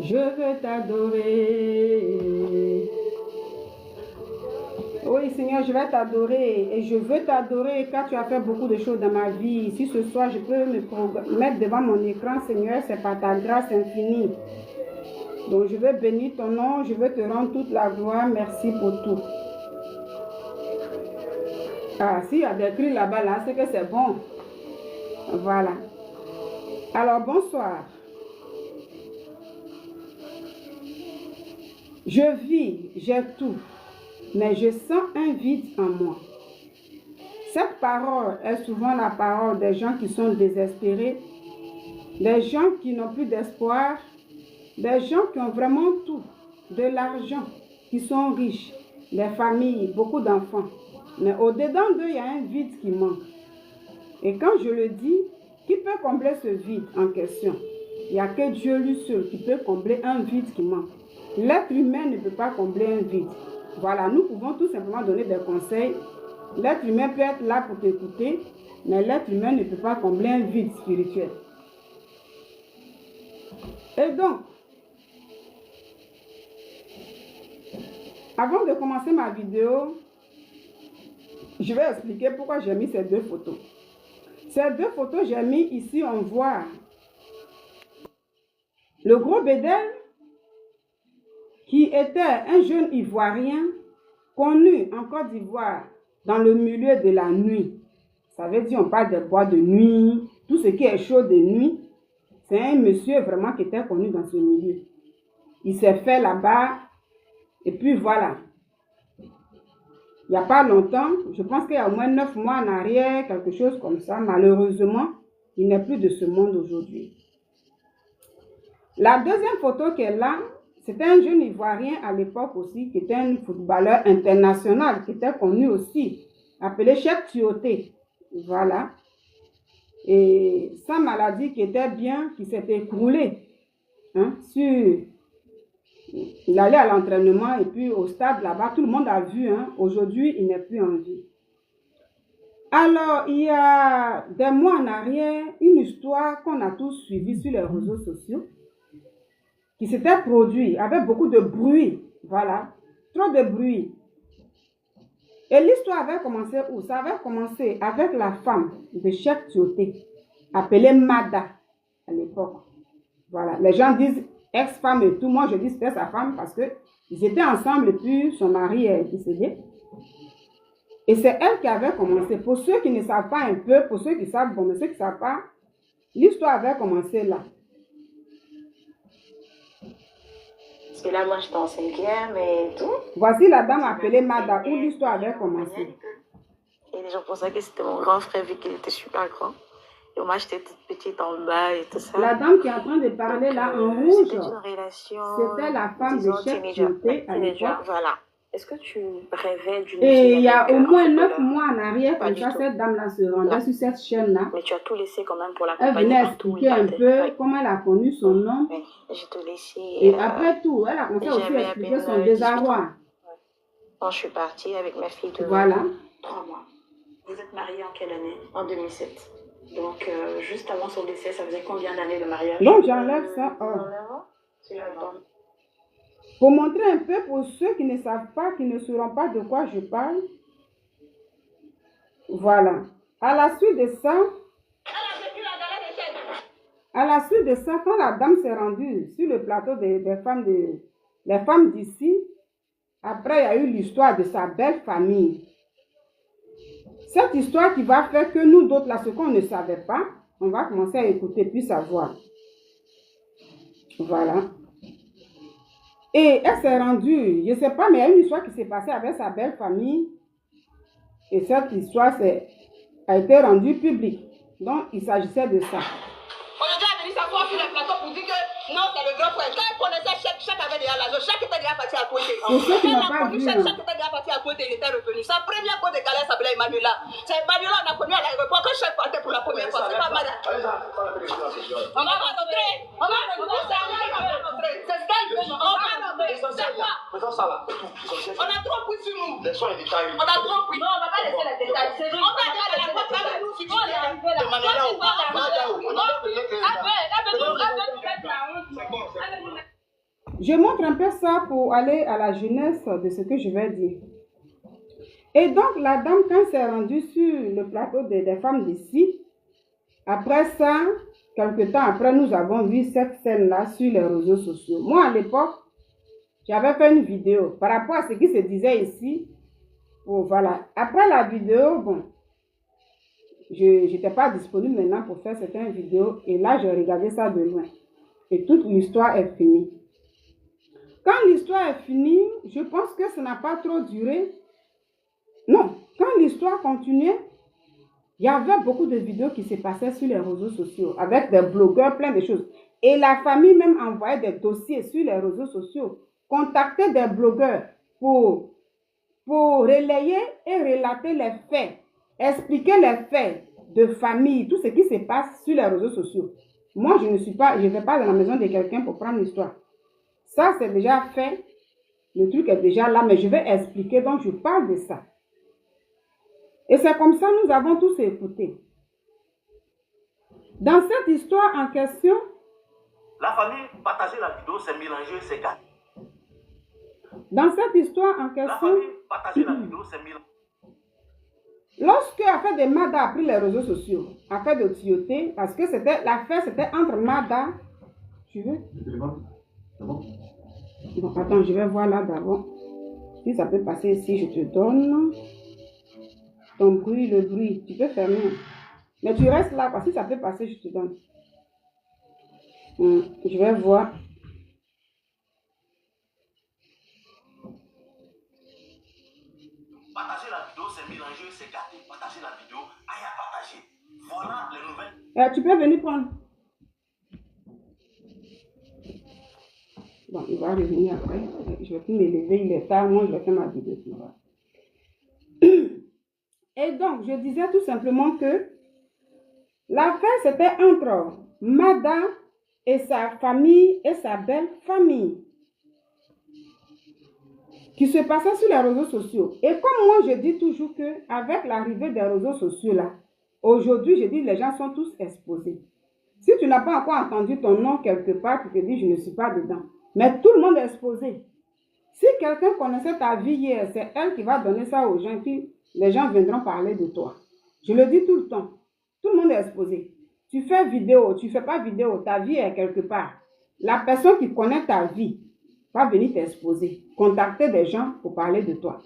Je veux t'adorer. Oui, Seigneur, je vais t'adorer et je veux t'adorer car tu as fait beaucoup de choses dans ma vie. Si ce soir je peux me mettre devant mon écran, Seigneur, c'est par ta grâce infinie. Donc je veux bénir ton nom, je veux te rendre toute la gloire. Merci pour tout. Ah, s'il y a des cris là-bas, là, c'est que c'est bon. Voilà. Alors, bonsoir. Je vis, j'ai tout, mais je sens un vide en moi. Cette parole est souvent la parole des gens qui sont désespérés, des gens qui n'ont plus d'espoir, des gens qui ont vraiment tout, de l'argent, qui sont riches, des familles, beaucoup d'enfants. Mais au-dedans d'eux, il y a un vide qui manque. Et quand je le dis, qui peut combler ce vide en question? Il n'y a que Dieu lui seul qui peut combler un vide qui manque. L'être humain ne peut pas combler un vide. Voilà, nous pouvons tout simplement donner des conseils. L'être humain peut être là pour t'écouter, mais l'être humain ne peut pas combler un vide spirituel. Et donc, avant de commencer ma vidéo, je vais expliquer pourquoi j'ai mis ces deux photos. Ces deux photos, j'ai mis ici, on voit le gros Bédel, qui était un jeune Ivoirien connu en Côte d'Ivoire dans le milieu de la nuit. Ça veut dire, on parle des boîtes de nuit, tout ce qui est chaud de nuit. C'est un monsieur vraiment qui était connu dans ce milieu. Il s'est fait là-bas, et puis voilà. Il n'y a pas longtemps, je pense qu'il y a au moins 9 mois en arrière, quelque chose comme ça. Malheureusement, il n'est plus de ce monde aujourd'hui. La deuxième photo qui est là, c'était un jeune Ivoirien à l'époque aussi, qui était un footballeur international, qui était connu aussi, appelé Cheikh Tioté. Voilà. Et sa maladie qui était bien, qui s'était écroulée. Il allait à l'entraînement et puis au stade là-bas, tout le monde a vu. Aujourd'hui, il n'est plus en vie. Alors, il y a des mois en arrière, une histoire qu'on a tous suivie sur les réseaux sociaux, qui s'était produit avec beaucoup de bruit. Voilà, trop de bruit. Et l'histoire avait commencé où? Ça avait commencé avec la femme de Cheikh Tioté, appelée Mada à l'époque. Voilà, les gens disent ex-femme et tout. Moi, je dis c'était sa femme parce qu'ils étaient ensemble et puis son mari est décédé. Et c'est elle qui avait commencé. Pour ceux qui ne savent pas un peu, pour ceux qui savent, bon, mais ceux qui ne savent pas, l'histoire avait commencé là. Parce que là, moi, j'étais en 5e et tout. Voici la dame appelée Mada, où l'histoire avait commencé. Et les gens pensaient que c'était mon grand frère vu qu'il était super grand. Et moi, j'étais toute petite en bas et tout ça. La dame qui est en train de parler là en rouge, c'était une relation. C'était la femme de Cheikh Tioté à l'époque. Voilà. Est-ce que tu rêvais d'une Et il y a au moins 9 mois en arrière, comme ça, cette dame-là se rendait sur cette chaîne-là. Mais tu as tout laissé quand même pour la Elle venait expliquer un peu comment elle a connu son nom. J'ai tout laissé. Et après tout, elle a commencé aussi à expliquer son désarroi. Quand je suis partie avec ma fille de 3 mois. Vous êtes mariée en quelle année? En 2007. Donc, juste avant son décès, ça faisait combien d'années de mariage? Donc, j'enlève ça. Pour montrer un peu pour ceux qui ne savent pas, qui ne sauront pas de quoi je parle. Voilà. À la suite de ça, quand la dame s'est rendue sur le plateau des femmes d'ici, après il y a eu l'histoire de sa belle famille. Cette histoire qui va faire que nous d'autres, là, ce qu'on ne savait pas, on va commencer à écouter puis savoir. Voilà. Et elle s'est rendue, je ne sais pas, mais il y a une histoire qui s'est passée avec sa belle famille. Et cette histoire a été rendue publique. Donc, il s'agissait de ça. Aujourd'hui, elle est venue s'asseoir sur le plateau pour dire que non, c'est le grand frère. Quand elle connaissait Cheikh avait déjà l'argent. Cheikh était déjà parti à côté. Et ceux qui n'ont pas vu, Cheikh était déjà parti à côté, il était revenu. Sa première côte de galère s'appelait Emmanuela. C'est Emmanuela qu'on a connu à l'aéroport quand Cheikh partait pour la première fois. C'est pas mal. On va rentrer. On va rentrer. C'est ça, on va rentrer. C'est quoi? On a trop pris sur nous. On a trop pris. Non, on va pas laisser les détails. On va aller à la porte avec nous. Si tu veux arriver là. Je montre un peu ça pour aller à la jeunesse de ce que je vais dire. Et donc, la dame, quand elle s'est rendue sur le plateau des femmes d'ici, après ça, quelque temps après, nous avons vu cette scène-là sur les réseaux sociaux. Moi, à l'époque, j'avais fait une vidéo par rapport à ce qui se disait ici. Bon, voilà. Après la vidéo, bon, je n'étais pas disponible maintenant pour faire certaines vidéos. Et là, j'ai regardé ça de loin. Et toute l'histoire est finie. Quand l'histoire est finie, je pense que ça n'a pas trop duré. Non, quand l'histoire continuait, il y avait beaucoup de vidéos qui se passaient sur les réseaux sociaux avec des blogueurs, plein de choses. Et la famille même envoyait des dossiers sur les réseaux sociaux, contactait des blogueurs pour relayer et relater les faits, expliquer les faits de famille, tout ce qui se passe sur les réseaux sociaux. Moi, je ne vais pas dans la maison de quelqu'un pour prendre l'histoire. Ça, c'est déjà fait. Le truc est déjà là, mais je vais expliquer, donc je parle de ça. Et c'est comme ça que nous avons tous écouté. Dans cette histoire en question, la famille partageait la vidéo, c'est mélangé, c'est gâté. Dans cette histoire en question, la famille partageait la vidéo, c'est mélangé. Lorsque l'affaire de Mada a pris les réseaux sociaux, affaire de Tioté, parce que l'affaire c'était entre Mada, tu veux? C'est bon? Bon, attends, je vais voir là d'abord. Si ça peut passer ici, je te donne. Ton bruit, le bruit, tu peux fermer. Mais tu restes là, parce que si ça peut passer, je te donne. Je vais voir. Partager la vidéo, c'est mélanger, c'est gâter. Partager la vidéo, aïe à partager. Voilà les nouvelles. Tu peux venir prendre. Bon, il va revenir après. Je vais plus me lever, il est tard. Moi, je vais faire ma vidéo. Et donc, je disais tout simplement que l'affaire, c'était entre Mada et sa famille et sa belle famille qui se passait sur les réseaux sociaux. Et comme moi, je dis toujours qu'avec l'arrivée des réseaux sociaux, là, aujourd'hui, je dis les gens sont tous exposés. Si tu n'as pas encore entendu ton nom quelque part, tu te dis, je ne suis pas dedans. Mais tout le monde est exposé. Si quelqu'un connaissait ta vie hier, c'est elle qui va donner ça aux gens, puis les gens viendront parler de toi. Je le dis tout le temps. Tout le monde est exposé. Tu fais vidéo, tu ne fais pas vidéo, ta vie est quelque part. La personne qui connaît ta vie va venir t'exposer, contacter des gens pour parler de toi.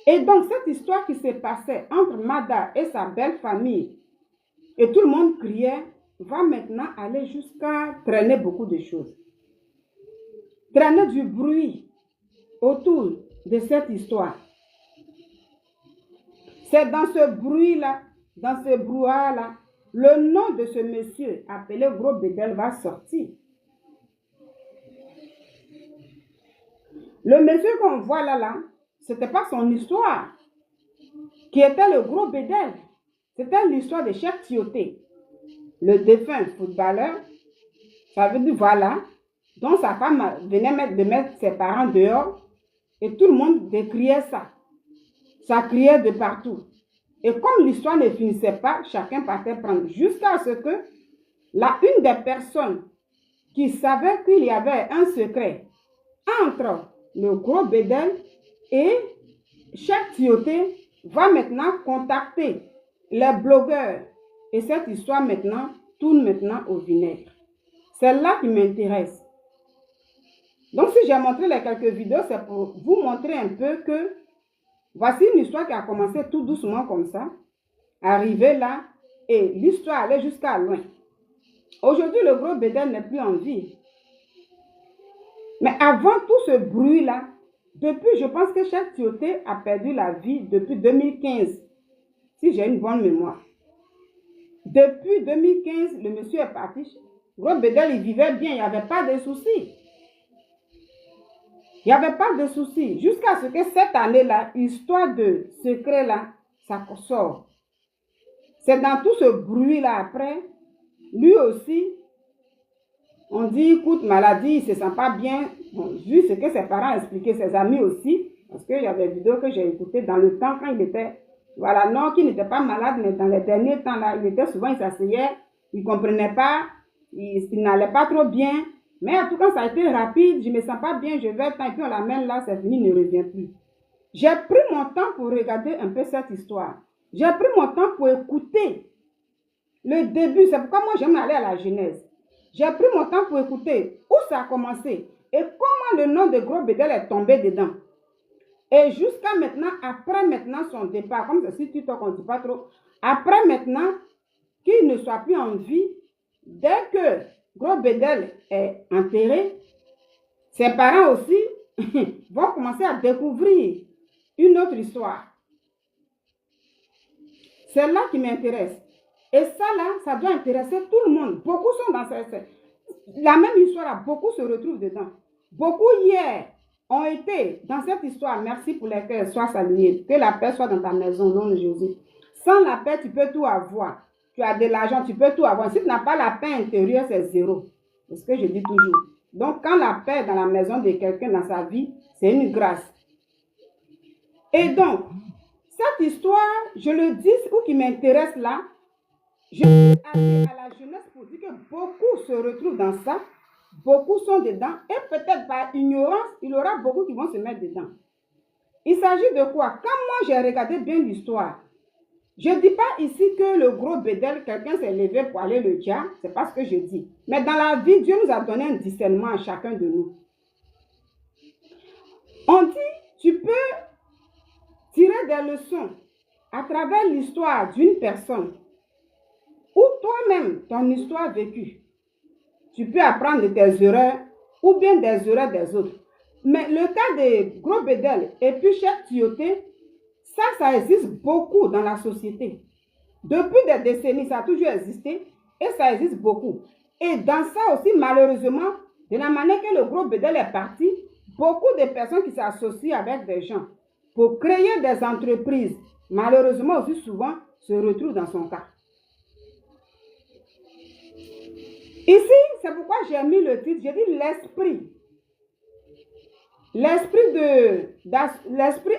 Et donc, cette histoire qui s'est passée entre Mada et sa belle famille, et tout le monde criait, va maintenant aller jusqu'à traîner beaucoup de choses. Traîner du bruit autour de cette histoire. C'est dans ce bruit-là, dans ce brouhaha-là, le nom de ce monsieur appelé Gros Bédel va sortir. Le monsieur qu'on voit là, ce n'était pas son histoire qui était le Gros Bédel. C'était l'histoire de Cheikh Tioté, le défunt footballeur. Ça veut dire, voilà, dont sa femme venait de mettre ses parents dehors et tout le monde décriait ça. Ça criait de partout. Et comme l'histoire ne finissait pas, chacun partait prendre. Jusqu'à ce que une des personnes qui savait qu'il y avait un secret entre le Gros Bédel et Cheikh Tioté va maintenant contacter les blogueurs. Et cette histoire maintenant tourne maintenant au vinaigre. C'est là qui m'intéresse. Donc si j'ai montré les quelques vidéos, c'est pour vous montrer un peu que voici une histoire qui a commencé tout doucement comme ça, arrivé là, et l'histoire allait jusqu'à loin. Aujourd'hui, le Gros Bédel n'est plus en vie. Mais avant tout ce bruit-là, depuis, je pense que Cheikh Tioté a perdu la vie depuis 2015, si j'ai une bonne mémoire. Depuis 2015, le monsieur est parti. Gros Bédel, il vivait bien, il n'y avait pas de soucis. Il n'y avait pas de soucis. Jusqu'à ce que cette année-là, histoire de secret-là, ça sort. C'est dans tout ce bruit-là après, lui aussi, on dit, écoute, maladie, il ne se sent pas bien. Bon, vu ce que ses parents expliquaient, ses amis aussi, parce qu'il y a des vidéos que j'ai écoutées dans le temps quand il était, voilà, non, qu'il n'était pas malade, mais dans les derniers temps, là, il était souvent, il s'asseyait, il ne comprenait pas, il n'allait pas trop bien. Mais en tout cas, ça a été rapide, je ne me sens pas bien, je vais tant, et puis on l'amène là, c'est fini, il ne revient plus. J'ai pris mon temps pour regarder un peu cette histoire. J'ai pris mon temps pour écouter le début. C'est pourquoi moi, j'aime aller à la genèse. J'ai pris mon temps pour écouter où ça a commencé et comment le nom de Gros Bédel est tombé dedans. Et jusqu'à maintenant, après maintenant son départ, comme si tu ne dit pas trop, après maintenant qu'il ne soit plus en vie, dès que Gros Bédel est enterré, ses parents aussi vont commencer à découvrir une autre histoire. C'est là qui m'intéresse. Et ça là, ça doit intéresser tout le monde. Beaucoup sont dans la même histoire, beaucoup se retrouvent dedans. Beaucoup hier ont été dans cette histoire. Merci pour les cœurs, sois salué. Que la paix soit dans ta maison, au nom de Jésus. Sans la paix, tu peux tout avoir. Tu as de l'argent, tu peux tout avoir. Si tu n'as pas la paix intérieure, c'est zéro. C'est ce que je dis toujours. Donc, quand la paix est dans la maison de quelqu'un, dans sa vie, c'est une grâce. Et donc, cette histoire, je le dis, ou qui m'intéresse là, je suis allée à la jeunesse pour dire que beaucoup se retrouvent dans ça, beaucoup sont dedans, et peut-être par ignorance, il y aura beaucoup qui vont se mettre dedans. Il s'agit de quoi? Quand moi j'ai regardé bien l'histoire, je ne dis pas ici que le Gros Bédel, quelqu'un s'est levé pour aller le dire, c'est pas ce que je dis. Mais dans la vie, Dieu nous a donné un discernement à chacun de nous. On dit, tu peux tirer des leçons à travers l'histoire d'une personne ou toi-même, ton histoire vécue. Tu peux apprendre de tes erreurs ou bien des erreurs des autres. Mais le cas de Gros Bédel et puis Cheikh Tioté, ça existe beaucoup dans la société. Depuis des décennies, ça a toujours existé et ça existe beaucoup. Et dans ça aussi, malheureusement, de la manière que le Gros Bédel est parti, beaucoup de personnes qui s'associent avec des gens pour créer des entreprises, malheureusement aussi souvent, se retrouvent dans son cas. Ici, c'est pourquoi j'ai mis le titre, j'ai dit l'esprit. L'esprit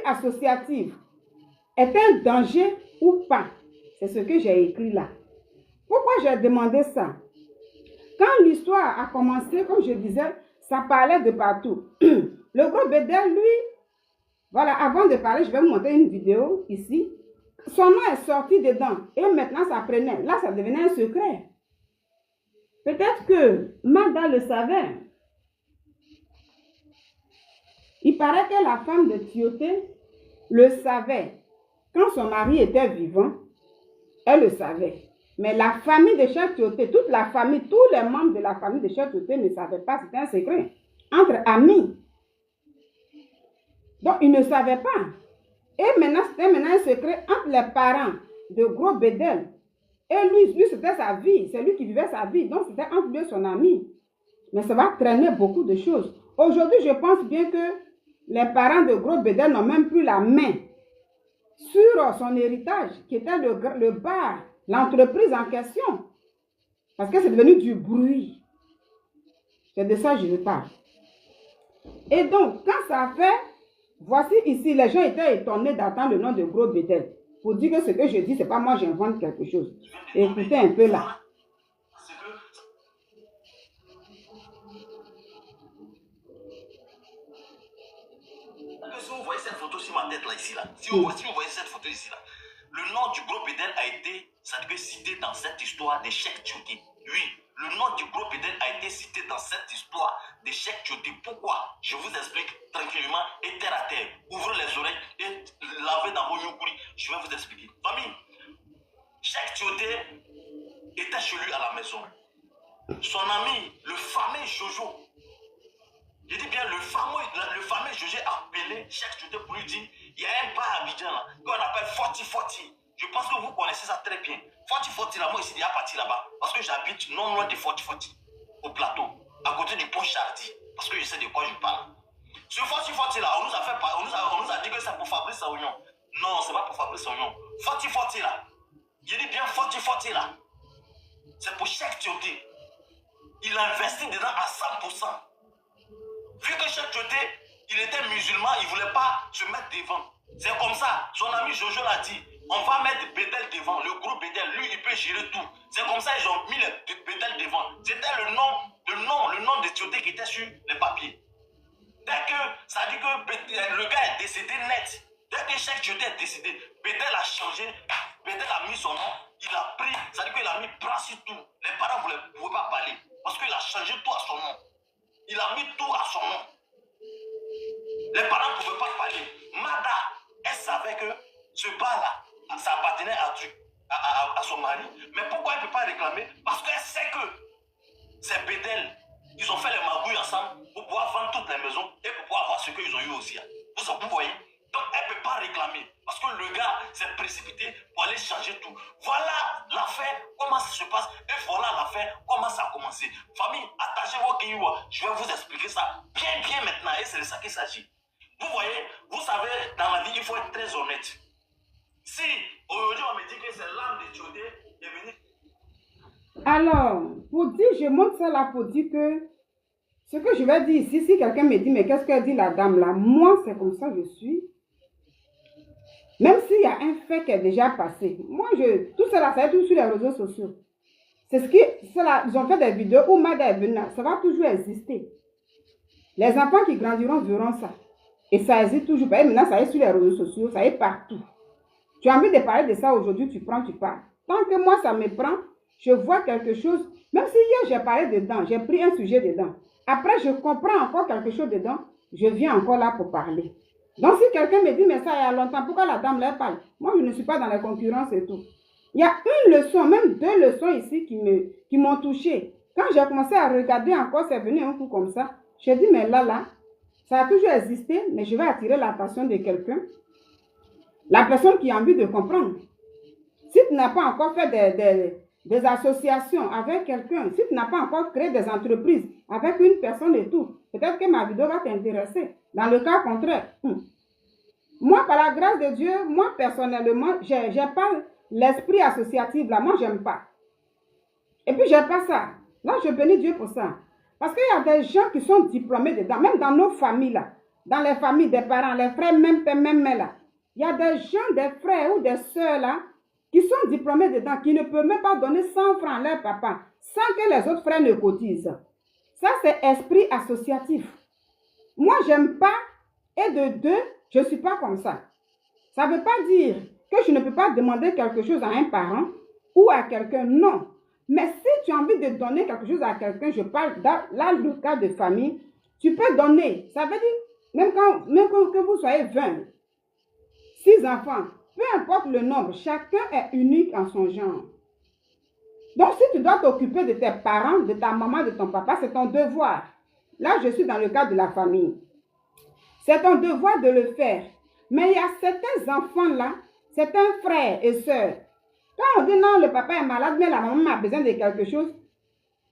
associatif est un danger ou pas? C'est ce que j'ai écrit là. Pourquoi j'ai demandé ça? Quand l'histoire a commencé, comme je disais, ça parlait de partout. Le Gros Bédel, lui, voilà, avant de parler, je vais vous montrer une vidéo ici. Son nom est sorti dedans et maintenant ça prenait. Là, ça devenait un secret. Peut-être que Magda le savait. Il paraît que la femme de Tioté le savait. Quand son mari était vivant, elle le savait. Mais la famille de Cheikh Tioté, toute la famille, tous les membres de la famille de Cheikh Tioté ne savaient pas. C'était un secret. Entre amis. Donc, ils ne savaient pas. Et maintenant, c'était un secret entre les parents de Gros Bédel. Et lui c'était sa vie. C'est lui qui vivait sa vie. Donc, c'était entre lui et son ami. Mais ça va traîner beaucoup de choses. Aujourd'hui, je pense bien que les parents de Gros Bédel n'ont même plus la main sur son héritage, qui était le bar, l'entreprise en question. Parce que c'est devenu du bruit. C'est de ça que je parle. Et donc, quand ça a fait, voici ici, les gens étaient étonnés d'attendre le nom de Gros Bédel. Pour dire que ce que je dis, ce n'est pas moi, j'invente quelque chose. Écoutez un peu là. Si vous voyez cette photo sur ma tête là, ici là, si vous voyez cette photo ici là, le nom du Gros Bédel a été, ça devait cité dans cette histoire des Cheikh Tioté. Oui, le nom du Gros Bédel a été cité dans cette histoire des Cheikh Tioté. Pourquoi? Je vous explique tranquillement et terre à terre. Ouvrez les oreilles et lavez dans vos yokuri. Je vais vous expliquer. Famille, Cheikh Tioté était chez lui à la maison. Son ami, le fameux Jojo, je dis bien le fameux Jojo a appelé Cheikh Tioté pour lui dire, il y a un bar à Abidjan là, qu'on appelle Forti Forti. Je pense que vous connaissez ça très bien. Forti Forti là, moi ici, il y a parti là-bas. Parce que j'habite non loin de Forti Forti, au plateau, à côté du pont Chardy. Parce que je sais de quoi je parle. Ce Forti Forti là, on nous a dit que c'est pour Fabrice Oignon. Non, c'est pas pour Fabrice Oignon. Forti Forti là, je dis bien Forti Forti là, c'est pour Cheikh Tioté. Il a investi dedans à 100%. Vu que Cheikh Tioté, il était musulman, il ne voulait pas se mettre devant. C'est comme ça, son ami Jojo l'a dit, on va mettre Bédel devant, le gros Bédel, lui il peut gérer tout. C'est comme ça ils ont mis le Bédel devant. C'était le nom de Tioté qui était sur les papiers. Dès que, ça dit que le gars est décédé net. Dès que Cheikh Tioté est décédé, Bédel a changé, Bédel a mis son nom, il a pris, ça dit qu'il a mis bras sur tout. Les parents ne pouvaient pas parler parce qu'il a changé tout à son nom. Il a mis tout à son nom. Les parents ne pouvaient pas parler. Mada, elle savait que ce bar-là, ça appartenait à son mari. Mais pourquoi elle ne peut pas réclamer? Parce qu'elle sait que c'est Bédel. Ils ont fait les magouilles ensemble pour pouvoir vendre toutes les maisons et pour pouvoir avoir ce qu'ils ont eu aussi. Vous voyez? Donc elle ne peut pas réclamer. Parce que le gars s'est précipité pour aller changer tout. Voilà l'affaire, comment ça se passe. Et voilà l'affaire, comment ça a commencé. Famille, attachez-vous, je vais vous expliquer ça bien maintenant. Et c'est de ça qu'il s'agit. Vous voyez, vous savez, dans la vie, il faut être très honnête. Si aujourd'hui on me dit que c'est l'âme de Tioté qui est venue. Alors, pour dire, je montre ça là pour dire que ce que je vais dire ici, si quelqu'un me dit, mais qu'est-ce qu'elle dit la dame là? Moi, c'est comme ça que je suis. Même s'il y a un fait qui est déjà passé. Moi, tout cela, ça va être sur les réseaux sociaux. C'est ce qui, ils ont fait des vidéos où Mada est venue là. Ça va toujours exister. Les enfants qui grandiront verront ça. Et ça existe toujours. Maintenant, ça est sur les réseaux sociaux, ça est partout. Tu as envie de parler de ça aujourd'hui, tu prends, tu parles. Tant que moi, ça me prend, je vois quelque chose. Même si hier, j'ai parlé dedans, j'ai pris un sujet dedans. Après, je comprends encore quelque chose dedans, je viens encore là pour parler. Donc, si quelqu'un me dit, mais ça, il y a longtemps, pourquoi la dame là parle? Moi, je ne suis pas dans la concurrence et tout. Il y a une leçon, même 2 leçons ici qui m'ont touchée. Quand j'ai commencé à regarder encore, c'est venu un coup comme ça. J'ai dit, mais là, ça a toujours existé, mais je vais attirer l'attention de quelqu'un. La personne qui a envie de comprendre. Si tu n'as pas encore fait des associations avec quelqu'un, si tu n'as pas encore créé des entreprises avec une personne et tout, peut-être que ma vidéo va t'intéresser. Dans le cas contraire, moi, par la grâce de Dieu, moi, personnellement, j'ai pas l'esprit associatif là. Moi, j'aime pas. Et puis, j'ai pas ça. Là, je bénis Dieu pour ça. Parce qu'il y a des gens qui sont diplômés dedans, même dans nos familles là, dans les familles des parents, les frères, même père, même mère là. Il y a des gens, des frères ou des sœurs là, qui sont diplômés dedans, qui ne peuvent même pas donner 100 francs à leur papa, sans que les autres frères ne cotisent. Ça, c'est esprit associatif. Moi, j'aime pas, et de 2, je ne suis pas comme ça. Ça ne veut pas dire que je ne peux pas demander quelque chose à un parent ou à quelqu'un, non. Mais si tu as envie de donner quelque chose à quelqu'un, je parle dans le cas de famille, tu peux donner. Ça veut dire, même que vous soyez 20, 6 enfants, peu importe le nombre, chacun est unique en son genre. Donc, si tu dois t'occuper de tes parents, de ta maman, de ton papa, c'est ton devoir. Là, je suis dans le cadre de la famille. C'est ton devoir de le faire. Mais il y a certains enfants-là, certains frères et sœurs. Quand on dit non, le papa est malade, mais la maman a besoin de quelque chose,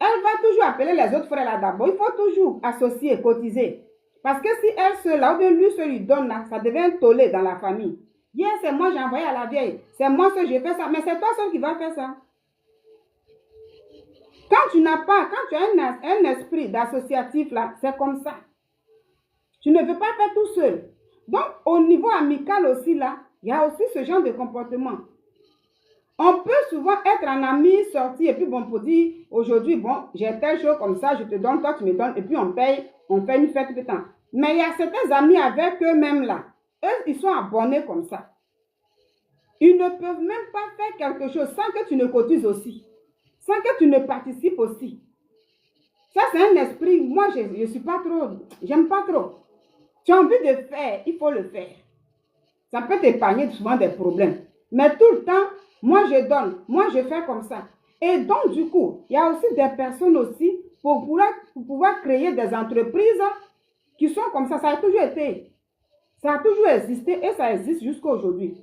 elle va toujours appeler les autres frères là d'abord. Il faut toujours associer, cotiser. Parce que si elle seule là, ou bien lui se lui donne là, ça devient un tollé dans la famille. Hier, c'est moi j'ai envoyé à la vieille. C'est moi que j'ai fait ça. Mais c'est toi seul qui va faire ça. Quand tu as un esprit d'associatif là, c'est comme ça. Tu ne veux pas faire tout seul. Donc, au niveau amical aussi là, il y a aussi ce genre de comportement. On peut souvent être un ami, sortir, et puis bon, pour dire, aujourd'hui, bon, j'ai telle chose comme ça, je te donne, toi tu me donnes, et puis on paye, on fait une fête de temps. Mais il y a certains amis avec eux-mêmes là, eux, ils sont abonnés comme ça. Ils ne peuvent même pas faire quelque chose sans que tu ne cotises aussi, sans que tu ne participes aussi. Ça, c'est un esprit, moi, je ne suis pas trop, j'aime pas trop. Tu as envie de faire, il faut le faire. Ça peut t'épargner souvent des problèmes. Mais tout le temps, moi je donne, moi je fais comme ça. Et donc du coup, il y a aussi des personnes aussi pour pouvoir créer des entreprises qui sont comme ça. Ça a toujours été, ça a toujours existé et ça existe jusqu'à aujourd'hui.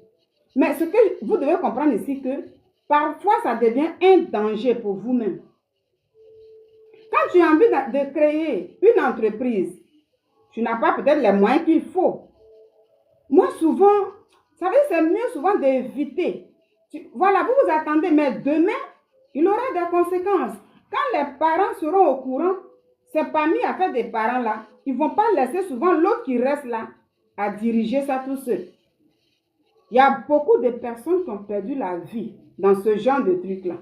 Mais ce que vous devez comprendre ici, que parfois ça devient un danger pour vous-même. Quand tu as envie de créer une entreprise, tu n'as pas peut-être les moyens qu'il faut. Moi souvent, vous savez, c'est mieux souvent d'éviter. Voilà, vous vous attendez, mais demain, il y aura des conséquences. Quand les parents seront au courant, c'est parmi à faire des parents là, ils ne vont pas laisser souvent l'autre qui reste là à diriger ça tout seul. Il y a beaucoup de personnes qui ont perdu la vie dans ce genre de truc là.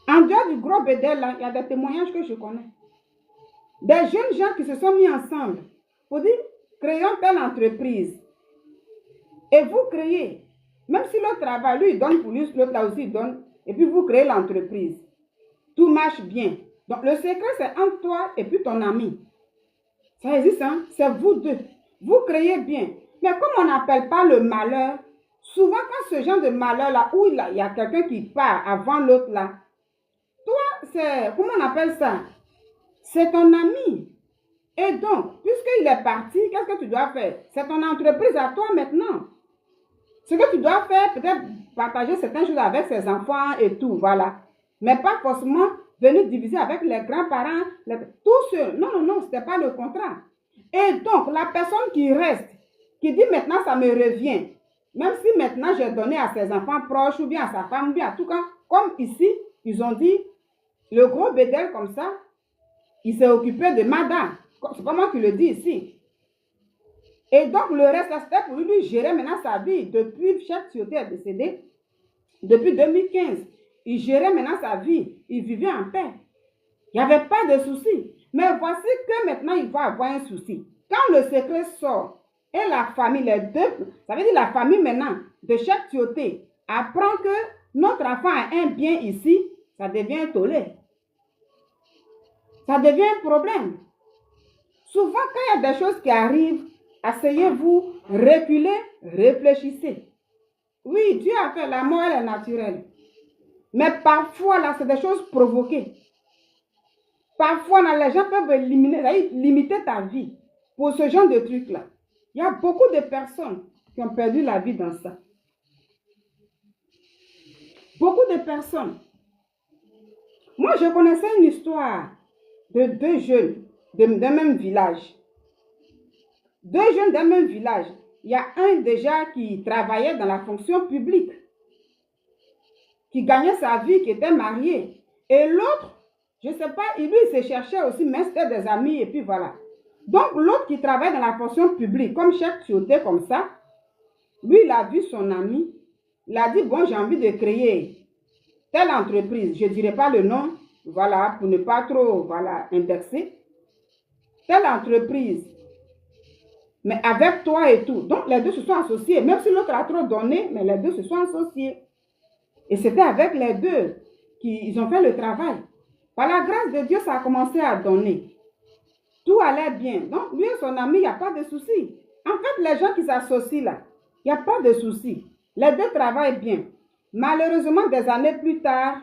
En dehors du gros bédel là, il y a des témoignages que je connais. Des jeunes gens qui se sont mis ensemble pour dire, créons telle entreprise. Et vous créez. Même si l'autre travaille, lui, il donne pour lui, l'autre là aussi, il donne. Et puis, vous créez l'entreprise. Tout marche bien. Donc, le secret, c'est entre toi et puis ton ami. Ça existe, hein? C'est vous deux. Vous créez bien. Mais comme on n'appelle pas le malheur, souvent, quand ce genre de malheur-là, où il y a quelqu'un qui part avant l'autre là, toi, c'est, comment on appelle ça? C'est ton ami. Et donc, puisqu'il est parti, qu'est-ce que tu dois faire? C'est ton entreprise à toi maintenant. Ce que tu dois faire, peut-être partager certaines choses avec ses enfants et tout, voilà. Mais pas forcément venir diviser avec les grands-parents, tout seul. Non, non, non, ce n'était pas le contrat. Et donc, la personne qui reste, qui dit maintenant ça me revient, même si maintenant j'ai donné à ses enfants proches ou bien à sa femme, ou bien à tout cas, comme ici, ils ont dit, le gros bédel comme ça, il s'est occupé de madame. C'est pas moi qui le dis ici. Et donc, le reste, c'était pour lui gérer maintenant sa vie. Depuis que Cheikh Tioté est décédé, depuis 2015, il gérait maintenant sa vie. Il vivait en paix. Il n'y avait pas de souci. Mais voici que maintenant, il va avoir un souci. Quand le secret sort, et la famille, les deux, ça veut dire la famille maintenant de Cheikh Tioté, apprend que notre enfant a un bien ici, ça devient un tollé. Ça devient un problème. Souvent, quand il y a des choses qui arrivent, asseyez-vous, reculez, réfléchissez. Oui, Dieu a fait, la mort, elle est naturelle. Mais parfois, là, c'est des choses provoquées. Parfois, là, les gens peuvent limiter ta vie pour ce genre de trucs-là. Il y a beaucoup de personnes qui ont perdu la vie dans ça. Beaucoup de personnes. Moi, je connaissais une histoire de deux jeunes d'un même village. Deux jeunes d'un même village. Il y a un déjà qui travaillait dans la fonction publique, qui gagnait sa vie, qui était marié. Et l'autre, je ne sais pas, lui, il se cherchait aussi, mais c'était des amis, et puis voilà. Donc, l'autre qui travaille dans la fonction publique, comme Cheikh Tioté, comme ça, lui, il a vu son ami, il a dit, bon, j'ai envie de créer telle entreprise, je ne dirai pas le nom, voilà, pour ne pas trop, voilà, indexer. Telle entreprise, mais avec toi et tout. Donc, les deux se sont associés. Même si l'autre a trop donné, mais les deux se sont associés. Et c'était avec les deux qu'ils ont fait le travail. Par la grâce de Dieu, ça a commencé à donner. Tout allait bien. Donc, lui et son ami, il n'y a pas de souci. En fait, les gens qui s'associent là, il n'y a pas de souci. Les deux travaillent bien. Malheureusement, des années plus tard,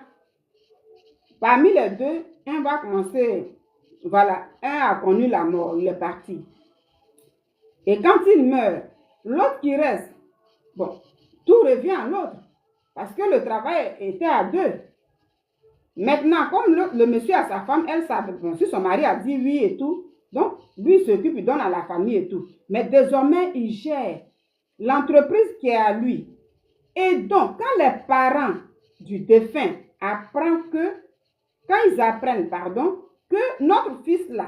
parmi les deux, un va commencer, voilà, un a connu la mort, il est parti. Et quand il meurt, l'autre qui reste, bon, tout revient à l'autre. Parce que le travail était à deux. Maintenant, comme le monsieur a sa femme, elle savait, bon, si son mari a dit oui et tout, donc lui il s'occupe, il donne à la famille et tout. Mais désormais, il gère l'entreprise qui est à lui. Et donc, quand les parents du défunt apprennent que notre fils là,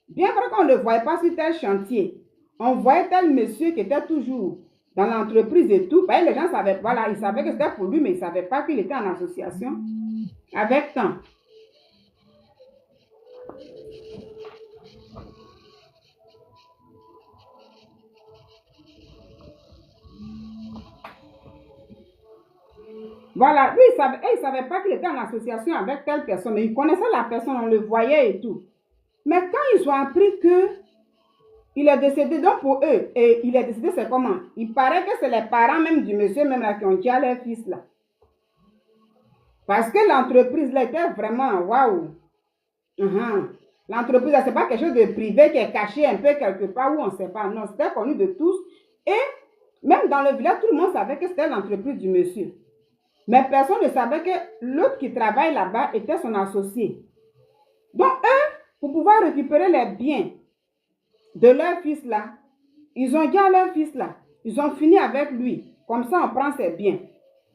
bien vrai qu'on ne le voyait pas sur tel chantier, on voyait tel monsieur qui était toujours dans l'entreprise et tout. Ben, les gens savaient, voilà, ils savaient que c'était pour lui, mais ils ne savaient pas qu'il était en association avec tant. Voilà, lui, il ne savait pas qu'il était en association avec telle personne, mais il connaissait la personne, on le voyait et tout. Mais quand ils ont appris que il est décédé, donc pour eux, et il est décédé, c'est comment? Il paraît que c'est les parents même du monsieur, même là, qui ont dit à leur fils là. Parce que l'entreprise là était vraiment, waouh! L'entreprise là, c'est pas quelque chose de privé qui est caché un peu quelque part où on ne sait pas. Non, c'était connu de tous. Et même dans le village, tout le monde savait que c'était l'entreprise du monsieur. Mais personne ne savait que l'autre qui travaille là-bas était son associé. Donc eux, pour pouvoir récupérer les biens de leur fils là, ils ont dit à leur fils là, ils ont fini avec lui. Comme ça, on prend ses biens.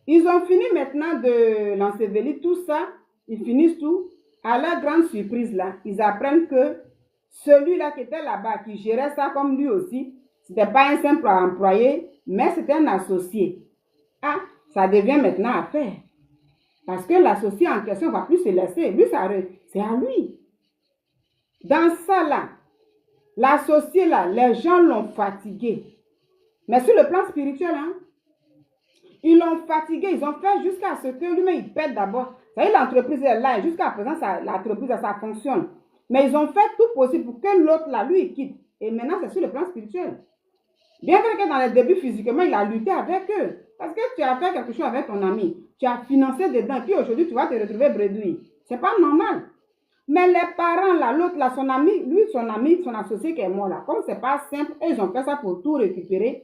Ils ont fini maintenant de l'ensevelir, tout ça. Ils finissent tout. À leur grande surprise là, ils apprennent que celui-là qui était là-bas, qui gérait ça comme lui aussi, ce n'était pas un simple employé, mais c'était un associé. Ah, ça devient maintenant affaire. Parce que l'associé en question ne va plus se laisser. Lui, c'est à lui. Dans ça là, l'associé là, les gens l'ont fatigué. Mais sur le plan spirituel, hein, ils l'ont fatigué, ils ont fait jusqu'à ce que lui-même il pète d'abord. Ça y est, l'entreprise est là et jusqu'à présent, l'entreprise, ça fonctionne. Mais ils ont fait tout possible pour que l'autre là, lui, il quitte. Et maintenant, c'est sur le plan spirituel. Bien vrai que dans les débuts, physiquement, il a lutté avec eux. Parce que tu as fait quelque chose avec ton ami. Tu as financé dedans. Et puis aujourd'hui, tu vas te retrouver bredouille. C'est pas normal. Mais les parents, là, l'autre, là, son ami, lui, son ami, son associé qui est mort, là, comme c'est pas simple, ils ont fait ça pour tout récupérer.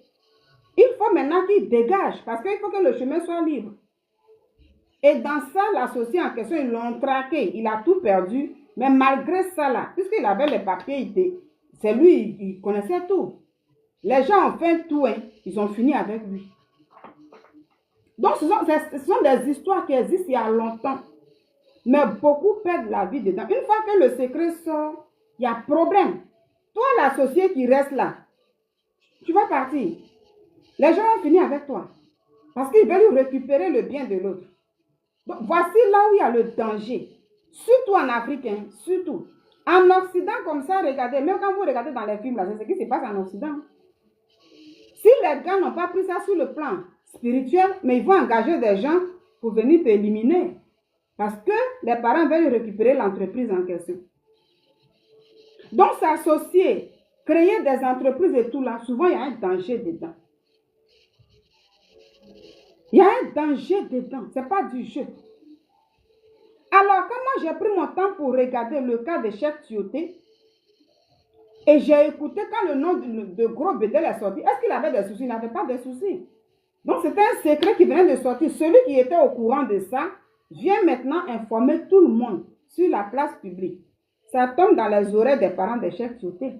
Il faut maintenant qu'il dégage. Parce qu'il faut que le chemin soit libre. Et dans ça, l'associé en question, ils l'ont traqué. Il a tout perdu. Mais malgré ça, là, puisqu'il avait les papiers, c'est lui, il connaissait tout. Les gens ont fait tout, hein, ils ont fini avec lui. Donc, ce sont des histoires qui existent il y a longtemps. Mais beaucoup perdent la vie dedans. Une fois que le secret sort, il y a problème. Toi, l'associé qui reste là, tu vas partir. Les gens vont finir avec toi. Parce qu'ils veulent récupérer le bien de l'autre. Donc, voici là où il y a le danger. Surtout en Afrique, hein, surtout. En Occident, comme ça, regardez, même quand vous regardez dans les films, là, c'est ce qui se passe en Occident. Si les gars n'ont pas pris ça sur le plan spirituel, mais ils vont engager des gens pour venir t'éliminer. Parce que les parents veulent récupérer l'entreprise en question. Donc, s'associer, créer des entreprises et tout là, souvent il y a un danger dedans. Il y a un danger dedans, ce n'est pas du jeu. Alors, quand moi j'ai pris mon temps pour regarder le cas de Cheikh Tioté, et j'ai écouté quand le nom de Gros Bédel est sorti, est-ce qu'il avait des soucis? Il n'avait pas de soucis. Donc, c'était un secret qui venait de sortir. Celui qui était au courant de ça vient maintenant informer tout le monde sur la place publique. Ça tombe dans les oreilles des parents de Cheikh Tioté,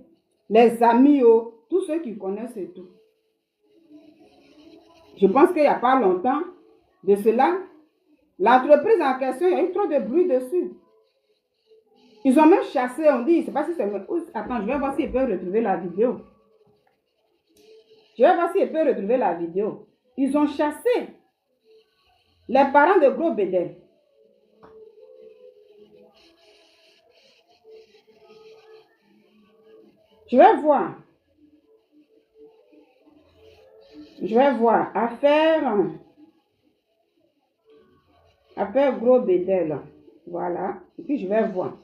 les amis, tous ceux qui connaissent et tout. Je pense qu'il n'y a pas longtemps de cela, l'entreprise en question, il y a eu trop de bruit dessus. Ils ont même chassé, on dit, je ne sais pas si c'est... Attends, je vais voir s'ils peuvent retrouver la vidéo. Je vais voir s'ils peuvent retrouver la vidéo. Ils ont chassé les parents de Gros Bédel. Je vais voir. Je vais voir. Affaire Gros Bédel. Voilà. Et puis je vais voir.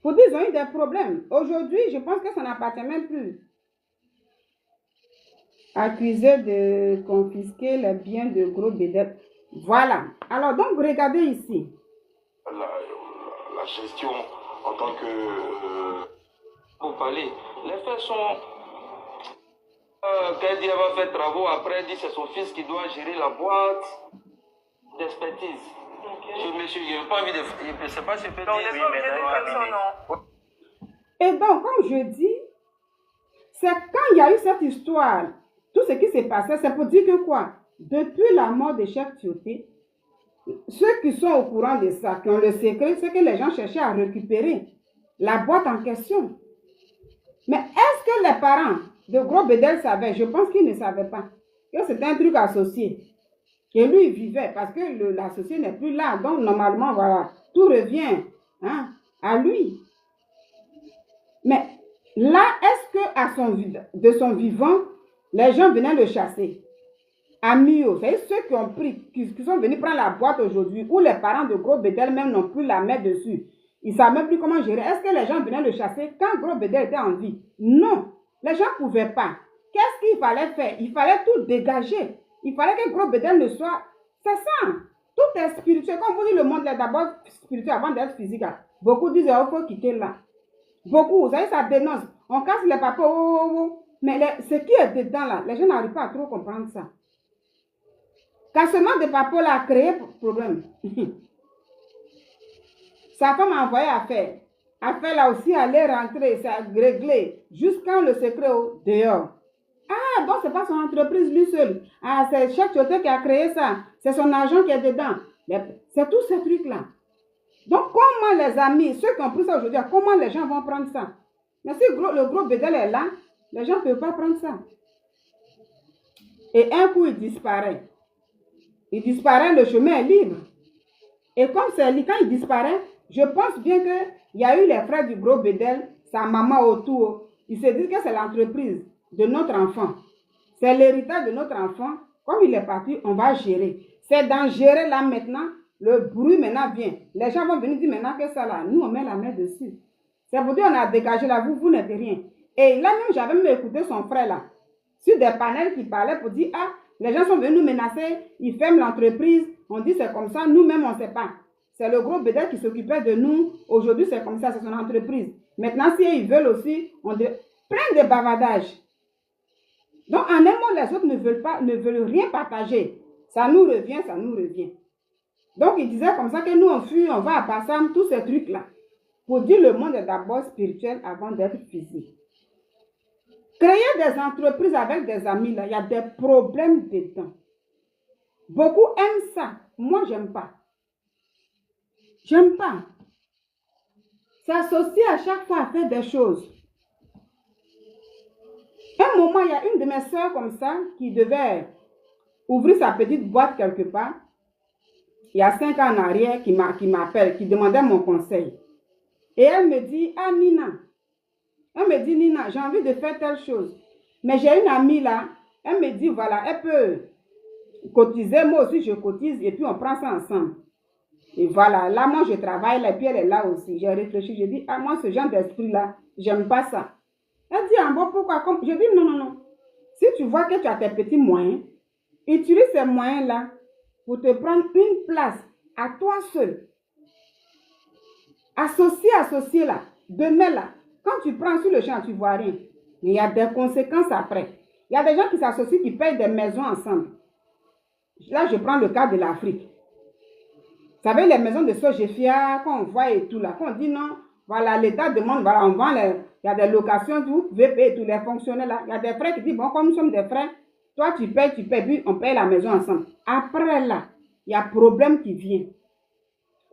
Pour dire, ils ont eu des problèmes. Aujourd'hui, je pense que ça n'appartient même plus. Accusé de confisquer les biens de Gros Bédel. Voilà. Alors, donc, regardez ici. La gestion en tant que... Vous parlez. Les faits sont... Qu'elle dit elle va faire travaux, après elle dit c'est son fils qui doit gérer la boîte d'expertise. Okay. Monsieur, je n'ai pas envie de... Je ne sais pas si je peux dire oui, mais et donc, comme je dis, c'est quand il y a eu cette histoire, tout ce qui s'est passé, c'est pour dire que quoi? Depuis la mort de Cheikh Tioté, ceux qui sont au courant de ça, qui ont le secret, c'est que les gens cherchaient à récupérer la boîte en question. Mais est-ce que les parents de Gros Bédel savaient? Je pense qu'ils ne savaient pas. Que c'était un truc associé. Que lui, il vivait. Parce que l'associé n'est plus là. Donc, normalement, voilà. Tout revient à lui. Mais là, est-ce que de son vivant, les gens venaient le chasser? Amio, c'est ceux qui ont pris, qui sont venus prendre la boîte aujourd'hui, où les parents de Gros Bédel même n'ont plus la main dessus. Ils ne savent même plus comment gérer. Est-ce que les gens venaient le chasser quand Gros Bédel était en vie? Non. Les gens ne pouvaient pas. Qu'est-ce qu'il fallait faire? Il fallait tout dégager. Il fallait que Gros Bédel ne soit... C'est ça. Tout est spirituel. Comme vous dites, le monde est d'abord spirituel avant d'être physique. Beaucoup disent, il faut quitter là. Beaucoup, vous savez, ça dénonce. On casse les papiers. Mais ce qui est dedans là, les gens n'arrivent pas à trop comprendre ça. Cassement de papiers là a créé problème. Sa femme a envoyé à faire. Affaire là aussi, elle est rentrée, ça a réglé. Jusqu'à le secret dehors. Ah, donc c'est pas son entreprise lui seul. Ah, c'est Cheikh Tioté qui a créé ça. C'est son argent qui est dedans. C'est tous ces trucs-là. Donc, comment les amis, ceux qui ont pris ça aujourd'hui, comment les gens vont prendre ça? Mais si le Gros Bédel est là, les gens ne peuvent pas prendre ça. Et un coup, il disparaît. Il disparaît, le chemin est libre. Et comme c'est quand il disparaît, Je pense bien qu'il y a eu les frères du gros Bédel, sa maman autour. Ils se disent que c'est l'entreprise de notre enfant. C'est l'héritage de notre enfant. Comme il est parti, on va gérer. C'est d'en gérer là maintenant. Le bruit maintenant vient. Les gens vont venir dire maintenant que ça là, nous on met la main dessus. C'est pour dire on a dégagé là, vous n'êtes rien. Et là même, j'avais même écouté son frère là, sur des panels qui parlaient pour dire, ah, les gens sont venus nous menacer, ils ferment l'entreprise, on dit c'est comme ça, nous-mêmes on ne sait pas. C'est le gros Bédel qui s'occupait de nous, aujourd'hui c'est comme ça, c'est son entreprise. Maintenant, si ils veulent aussi, plein de bavardages. Donc en un mot, les autres ne veulent rien partager. Ça nous revient, ça nous revient. Donc il disait comme ça que nous on fuit, on va à Passam, tous ces trucs-là. Pour dire le monde est d'abord spirituel avant d'être physique. Créer des entreprises avec des amis, là, il y a des problèmes dedans. Beaucoup aiment ça. Moi, j'aime pas. J'aime pas. S'associer à chaque fois à faire des choses. Un moment, il y a une de mes soeurs comme ça qui devait ouvrir sa petite boîte quelque part. Il y a 5 ans en arrière qui m'appelle, qui demandait mon conseil. Et elle me dit, ah Nina, elle me dit, Nina, j'ai envie de faire telle chose. Mais j'ai une amie là, elle me dit, voilà, elle peut cotiser, moi aussi je cotise, et puis on prend ça ensemble. Et voilà, là moi je travaille, là, et puis elle est là aussi. J'ai réfléchi, j'ai dit, ah moi ce genre d'esprit-là, j'aime pas ça. Elle dit, ah bon, pourquoi? Je dis, non, non, non. Si tu vois que tu as tes petits moyens, utilise ces moyens-là pour te prendre une place à toi seul. Associé là, demain là, quand tu prends sur le champ, tu ne vois rien. Mais il y a des conséquences après. Il y a des gens qui s'associent, qui payent des maisons ensemble. Là, je prends le cas de l'Afrique. Vous savez, les maisons de Sogefia, qu'on voit et tout là, qu'on dit non, voilà, l'État demande, voilà, on vend il y a des locations, tout, vous pouvez payer tous les fonctionnaires là. Il y a des frères qui disent, bon, comme nous sommes des frères, toi tu payes, puis on paye la maison ensemble. Après là, il y a problème qui vient.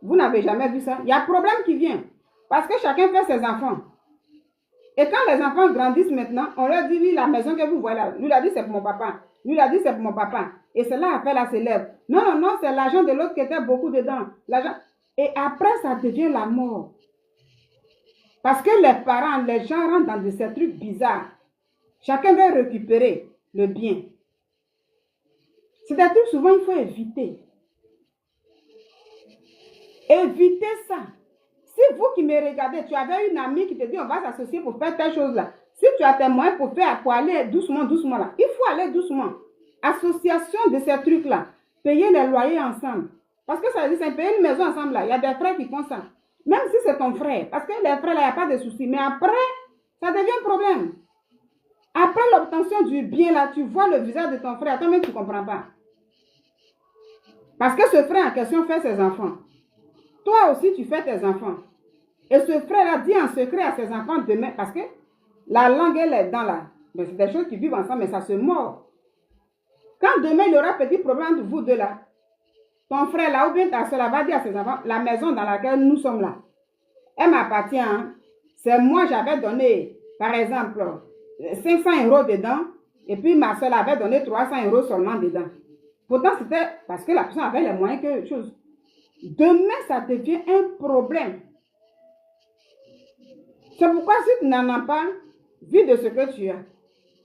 Vous n'avez jamais vu ça? Il y a problème qui vient. Parce que chacun fait ses enfants. Et quand les enfants grandissent maintenant, on leur dit, oui, la maison que vous voyez là, lui l'a dit, c'est pour mon papa. Lui l'a dit, c'est pour mon papa. Et cela après là s'élève. Non, non, non, c'est l'argent de l'autre qui était beaucoup dedans. L'argent. Et après, ça devient la mort. Parce que les parents, les gens rentrent dans ces trucs bizarres. Chacun veut récupérer le bien. C'est des trucs souvent il faut éviter. Évitez ça. Si vous qui me regardez, tu avais une amie qui te dit on va s'associer pour faire telle chose là. Si tu as tes moyens pour aller doucement, doucement là, il faut aller doucement. Association de ces trucs là. Payer les loyers ensemble. Parce que ça veut dire c'est payer une maison ensemble là. Il y a des frères qui font ça. Même si c'est ton frère. Parce que les frères là, il n'y a pas de souci. Mais après, ça devient un problème. Après l'obtention du bien là, tu vois le visage de ton frère. Toi-même tu ne comprends pas. Parce que ce frère en question fait ses enfants. Toi aussi, tu fais tes enfants. Et ce frère-là dit en secret à ses enfants demain, parce que la langue, elle est dans là. Mais c'est des choses qui vivent ensemble, mais ça se mord. Quand demain, il y aura un petit problème de vous deux là, ton frère là, ou bien ta soeur là, va dire à ses enfants, la maison dans laquelle nous sommes là, elle m'appartient. Hein? C'est moi, j'avais donné, par exemple, 500 € dedans, et puis ma soeur avait donné 300 € seulement dedans. Pourtant, c'était parce que la personne avait les moyens que chose. Demain, ça devient un problème. C'est pourquoi si tu n'en as pas, vu de ce que tu as,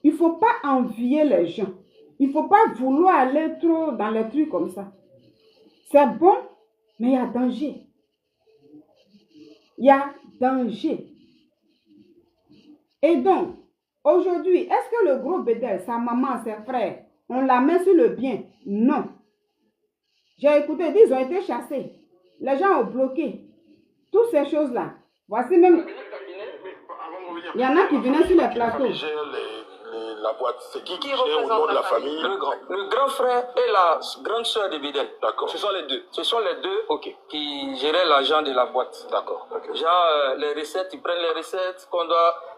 il ne faut pas envier les gens. Il ne faut pas vouloir aller trop dans les trucs comme ça. C'est bon, mais il y a danger. Il y a danger. Et donc, aujourd'hui, est-ce que le gros Bédel, sa maman, ses frères, on la met sur le bien? Non. J'ai écouté, ils ont été chassés. Les gens ont bloqué. Toutes ces choses-là. Voici même... Il y en a qui venaient sur les plateaux. La boîte, c'est qui gère au nom de la famille? Le grand frère et la grande soeur de Bédel. D'accord. Ce sont les deux. Ce sont les deux qui géraient l'argent de la boîte. D'accord. Genre, les recettes, ils prennent les recettes,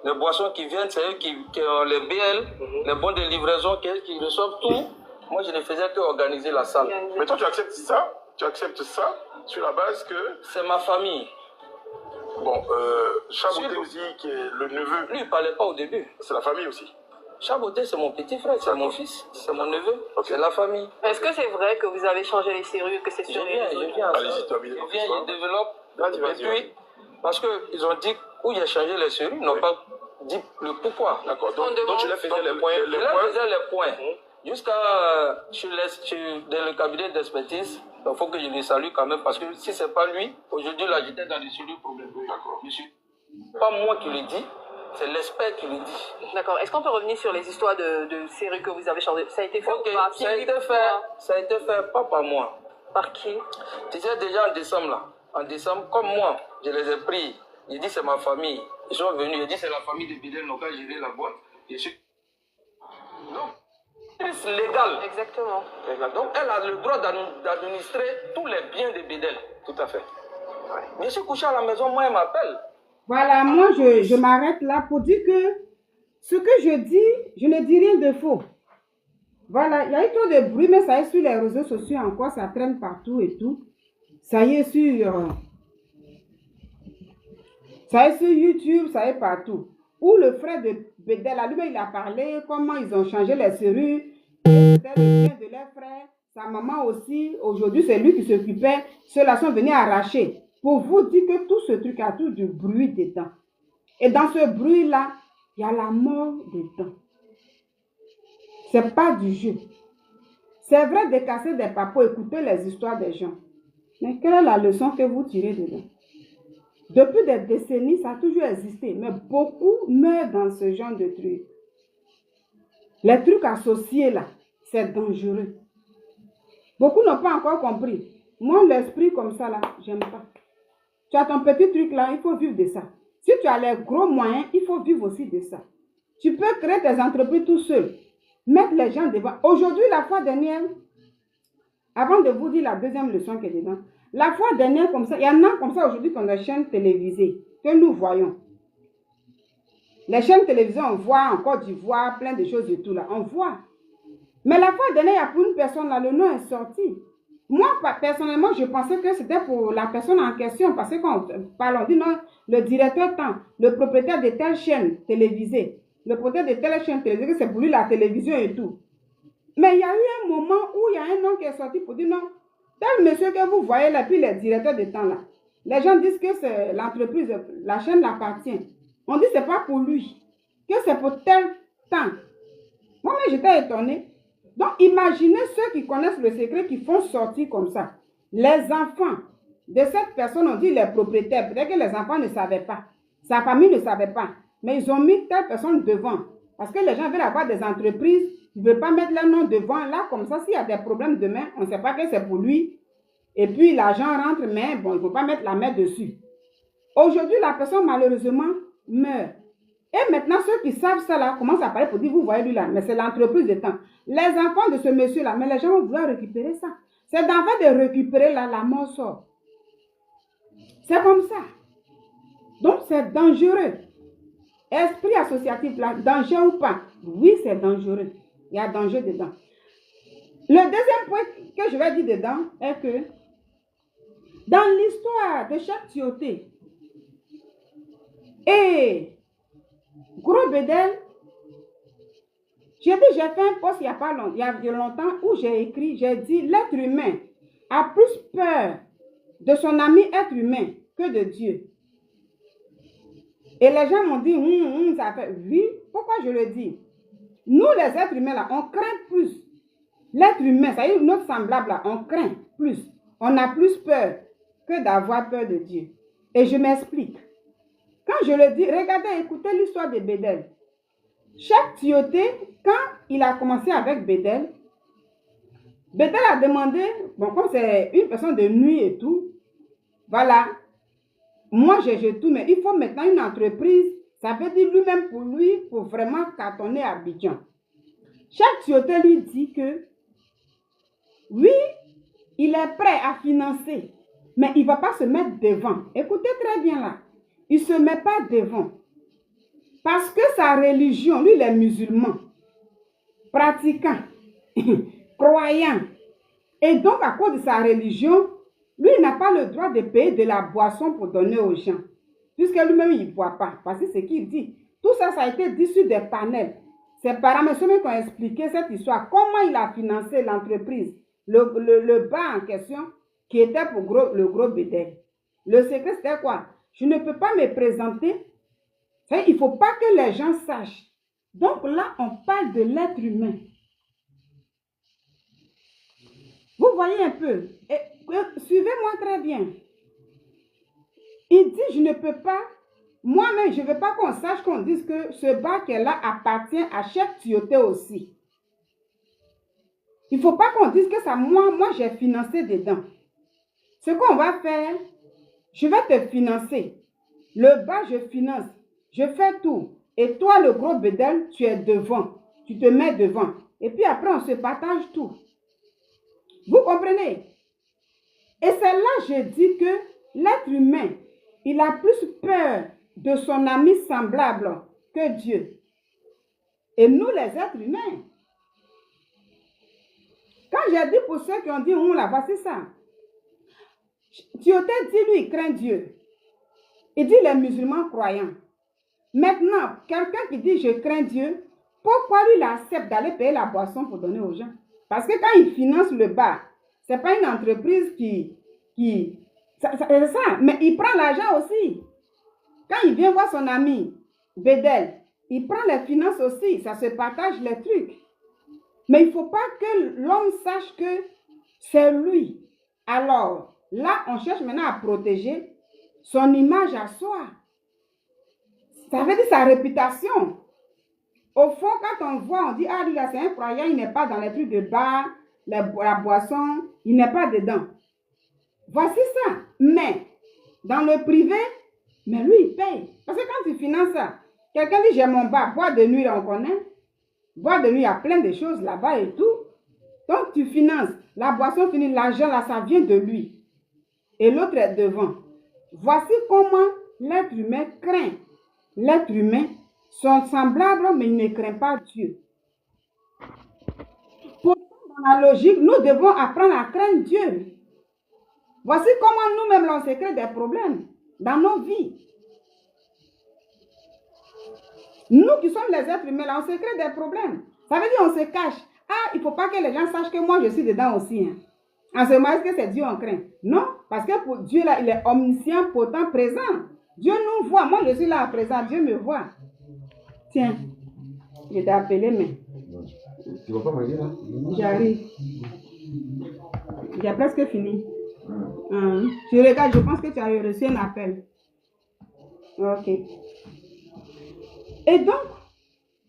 les boissons qui viennent, c'est eux qui ont les BL, les bons de livraison, qui reçoivent tout. Moi, je ne faisais qu'organiser la salle. Mais toi, tu acceptes ça? Tu acceptes ça sur la base que... C'est ma famille. Bon, Chaboté aussi, qui est le neveu... Lui, il ne parlait pas au début. C'est la famille aussi. Chaboté, c'est mon petit frère, c'est mon fils, c'est mon neveu, c'est la famille. Est-ce que c'est vrai que vous avez changé les serrures, que c'est sur les réseaux? Allez-y, terminez. Je développe Vas-y, Et vas-y. puis, parce qu'ils ont dit où il a changé les séries, ils n'ont pas dit le pourquoi. D'accord. Donc tu l'as fait Donc, les points. je leur faisais les points. Jusqu'à dans le cabinet d'expertise, il faut que je les salue quand même, parce que si ce n'est pas lui, aujourd'hui, là, j'étais dans des sérieux problèmes. D'accord. Pas moi qui le dis, c'est l'expert qui le dit. D'accord. Est-ce qu'on peut revenir sur les histoires de séries que vous avez changées? Ça a été fait Ok, ou pas? ça a été fait pas par moi. Par qui? Tu sais, déjà en décembre, là, comme moi, je les ai pris, j'ai dit c'est ma famille. Ils sont venus, j'ai dit c'est la famille de Bidel, donc j'ai géré la boîte. Je suis... Donc, c'est légal. Exactement. Donc, elle a le droit d'administrer tous les biens de Bidel. Tout à fait. Je suis couché à la maison, moi, elle m'appelle. Voilà, moi, je m'arrête là pour dire que ce que je dis, je ne dis rien de faux. Voilà, il y a eu trop de bruit, mais ça y est sur les réseaux sociaux encore, ça traîne partout et tout. Ça y est sur YouTube, ça y est partout. Où le frère de Bédel, lui, il a parlé comment ils ont changé les serrures. C'était le bien de leur frère. Sa maman aussi, aujourd'hui, c'est lui qui s'occupait. Ceux-là sont venus arracher. Pour vous dire que tout ce truc a tout du bruit dedans. Et dans ce bruit-là, il y a la mort dedans. C'est pas du jeu. C'est vrai de casser des papos, écouter les histoires des gens. Mais quelle est la leçon que vous tirez dedans? Depuis des décennies, ça a toujours existé. Mais beaucoup meurent dans ce genre de trucs. Les trucs associés là, c'est dangereux. Beaucoup n'ont pas encore compris. Moi, l'esprit comme ça là, j'aime pas. Tu as ton petit truc là, il faut vivre de ça. Si tu as les gros moyens, il faut vivre aussi de ça. Tu peux créer tes entreprises tout seul. Mettre les gens devant. Aujourd'hui, la fois dernière, avant de vous dire la deuxième leçon qui est dedans, la fois dernière comme ça, il y en a comme ça aujourd'hui qui ont des chaînes télévisées que nous voyons. Les chaînes télévisées, on voit en Côte d'Ivoire, plein de choses et tout là, on voit. Mais la fois dernière, il y a pour une personne là, le nom est sorti. Moi, personnellement, je pensais que c'était pour la personne en question, parce que quand on parle, on dit non, le directeur tant, le propriétaire de telle chaîne télévisée, le propriétaire de telle chaîne télévisée, c'est pour lui la télévision et tout. Mais il y a eu un moment où il y a un nom qui est sorti pour dire non, tel monsieur que vous voyez là, puis le directeur de temps là, les gens disent que c'est l'entreprise, la chaîne l'appartient. On dit que ce n'est pas pour lui, que c'est pour tel temps. Moi-même, j'étais étonnée. Donc, imaginez ceux qui connaissent le secret qui font sortir comme ça. Les enfants de cette personne, on dit les propriétaires. Peut-être que les enfants ne savaient pas. Sa famille ne savait pas. Mais ils ont mis telle personne devant. Parce que les gens veulent avoir des entreprises. Ils ne veulent pas mettre leur nom devant. Là, comme ça, s'il y a des problèmes demain, on ne sait pas que c'est pour lui. Et puis, l'argent rentre, mais bon, il ne faut pas mettre la main dessus. Aujourd'hui, la personne, malheureusement, meurt. Et maintenant, ceux qui savent ça là, commencent à parler pour dire, vous voyez lui là, mais c'est l'entreprise de temps. Les enfants de ce monsieur là, mais les gens vont vouloir récupérer ça. C'est d'en fait de récupérer là, la mort sort. C'est comme ça. Donc, c'est dangereux. Esprit associatif là, danger ou pas? Oui, c'est dangereux. Il y a danger dedans. Le deuxième point que je vais dire dedans est que dans l'histoire de chaque Tioté et Gros Bédel, j'ai fait un post il y a longtemps où j'ai écrit, j'ai dit l'être humain a plus peur de son ami être humain que de Dieu. Et les gens m'ont dit, ça fait, oui, pourquoi je le dis? Nous les êtres humains là, on craint plus. L'être humain, ça y est, notre semblable là, on craint plus. On a plus peur que d'avoir peur de Dieu. Et je m'explique. Quand je le dis, regardez, écoutez l'histoire de Bédel. Chaque Tioté, quand il a commencé avec Bédel, Bédel a demandé, bon, comme c'est une personne de nuit et tout, voilà, moi j'ai tout, mais il faut maintenant une entreprise, ça veut dire lui-même pour lui, pour vraiment cartonner à Abidjan. Chaque Tioté lui dit que, oui, il est prêt à financer, mais il ne va pas se mettre devant. Écoutez très bien là. Il ne se met pas devant. Parce que sa religion, lui, il est musulman, pratiquant, croyant. Et donc, à cause de sa religion, lui, il n'a pas le droit de payer de la boisson pour donner aux gens. Puisque lui-même, il ne boit pas. Parce que c'est ce qu'il dit. Tout ça, ça a été dit sur des panels. Ses parents, mais ceux qui ont expliqué cette histoire, comment il a financé l'entreprise, le bar en question, qui était pour le Gros Bédel. Le secret, c'était quoi? Je ne peux pas me présenter. Il ne faut pas que les gens sachent. Donc là, on parle de l'être humain. Vous voyez un peu. Suivez-moi très bien. Il dit, je ne peux pas, moi-même, je ne veux pas qu'on sache, qu'on dise que ce bar qu'elle a appartient à Chef Tioté aussi. Il ne faut pas qu'on dise que ça, moi j'ai financé dedans. Ce qu'on va faire, je vais te financer. Le bar, je finance. Je fais tout. Et toi, le gros bédel, tu es devant. Tu te mets devant. Et puis après, on se partage tout. Vous comprenez? Et c'est là que je dis que l'être humain, il a plus peur de son ami semblable que Dieu. Et nous, les êtres humains, quand j'ai dit pour ceux qui ont dit, là, c'est ça. Tioté dit, lui, il craint Dieu. Il dit les musulmans croyants. Maintenant, quelqu'un qui dit, je crains Dieu, pourquoi lui, il accepte d'aller payer la boisson pour donner aux gens? Parce que quand il finance le bar, ce n'est pas une entreprise c'est ça, mais il prend l'argent aussi. Quand il vient voir son ami, Bédel, il prend les finances aussi, ça se partage les trucs. Mais il ne faut pas que l'homme sache que c'est lui. Alors, là, on cherche maintenant à protéger son image à soi. Ça veut dire sa réputation. Au fond, quand on voit, on dit, ah, lui là, c'est un croyant, il n'est pas dans les trucs de bar, la boisson, il n'est pas dedans. Voici ça. Mais, dans le privé, mais lui, il paye. Parce que quand tu finances ça, quelqu'un dit, j'ai mon bar, boire de nuit, on connaît. Boire de nuit, il y a plein de choses là-bas et tout. Donc, tu finances. La boisson finie, l'argent, là, ça vient de lui. Et l'autre est devant. Voici comment l'être humain craint. L'être humain sont semblables, mais il ne craint pas Dieu. Pourtant, dans la logique, nous devons apprendre à craindre Dieu. Voici comment nous-mêmes, on se crée des problèmes dans nos vies. Nous qui sommes les êtres humains, là, on se crée des problèmes. Ça veut dire on se cache. Ah, il ne faut pas que les gens sachent que moi, je suis dedans aussi. Hein. En ce moment, est-ce que c'est Dieu on craint? Non, parce que pour Dieu, là, il est omniscient, potent, présent. Dieu nous voit. Moi, je suis là à présent. Dieu me voit. Tiens, je t'ai appelé, mais... Tu vas pas manger, là? J'arrive. J'ai presque fini. Je regarde, je pense que tu as reçu un appel. Ok. Et donc,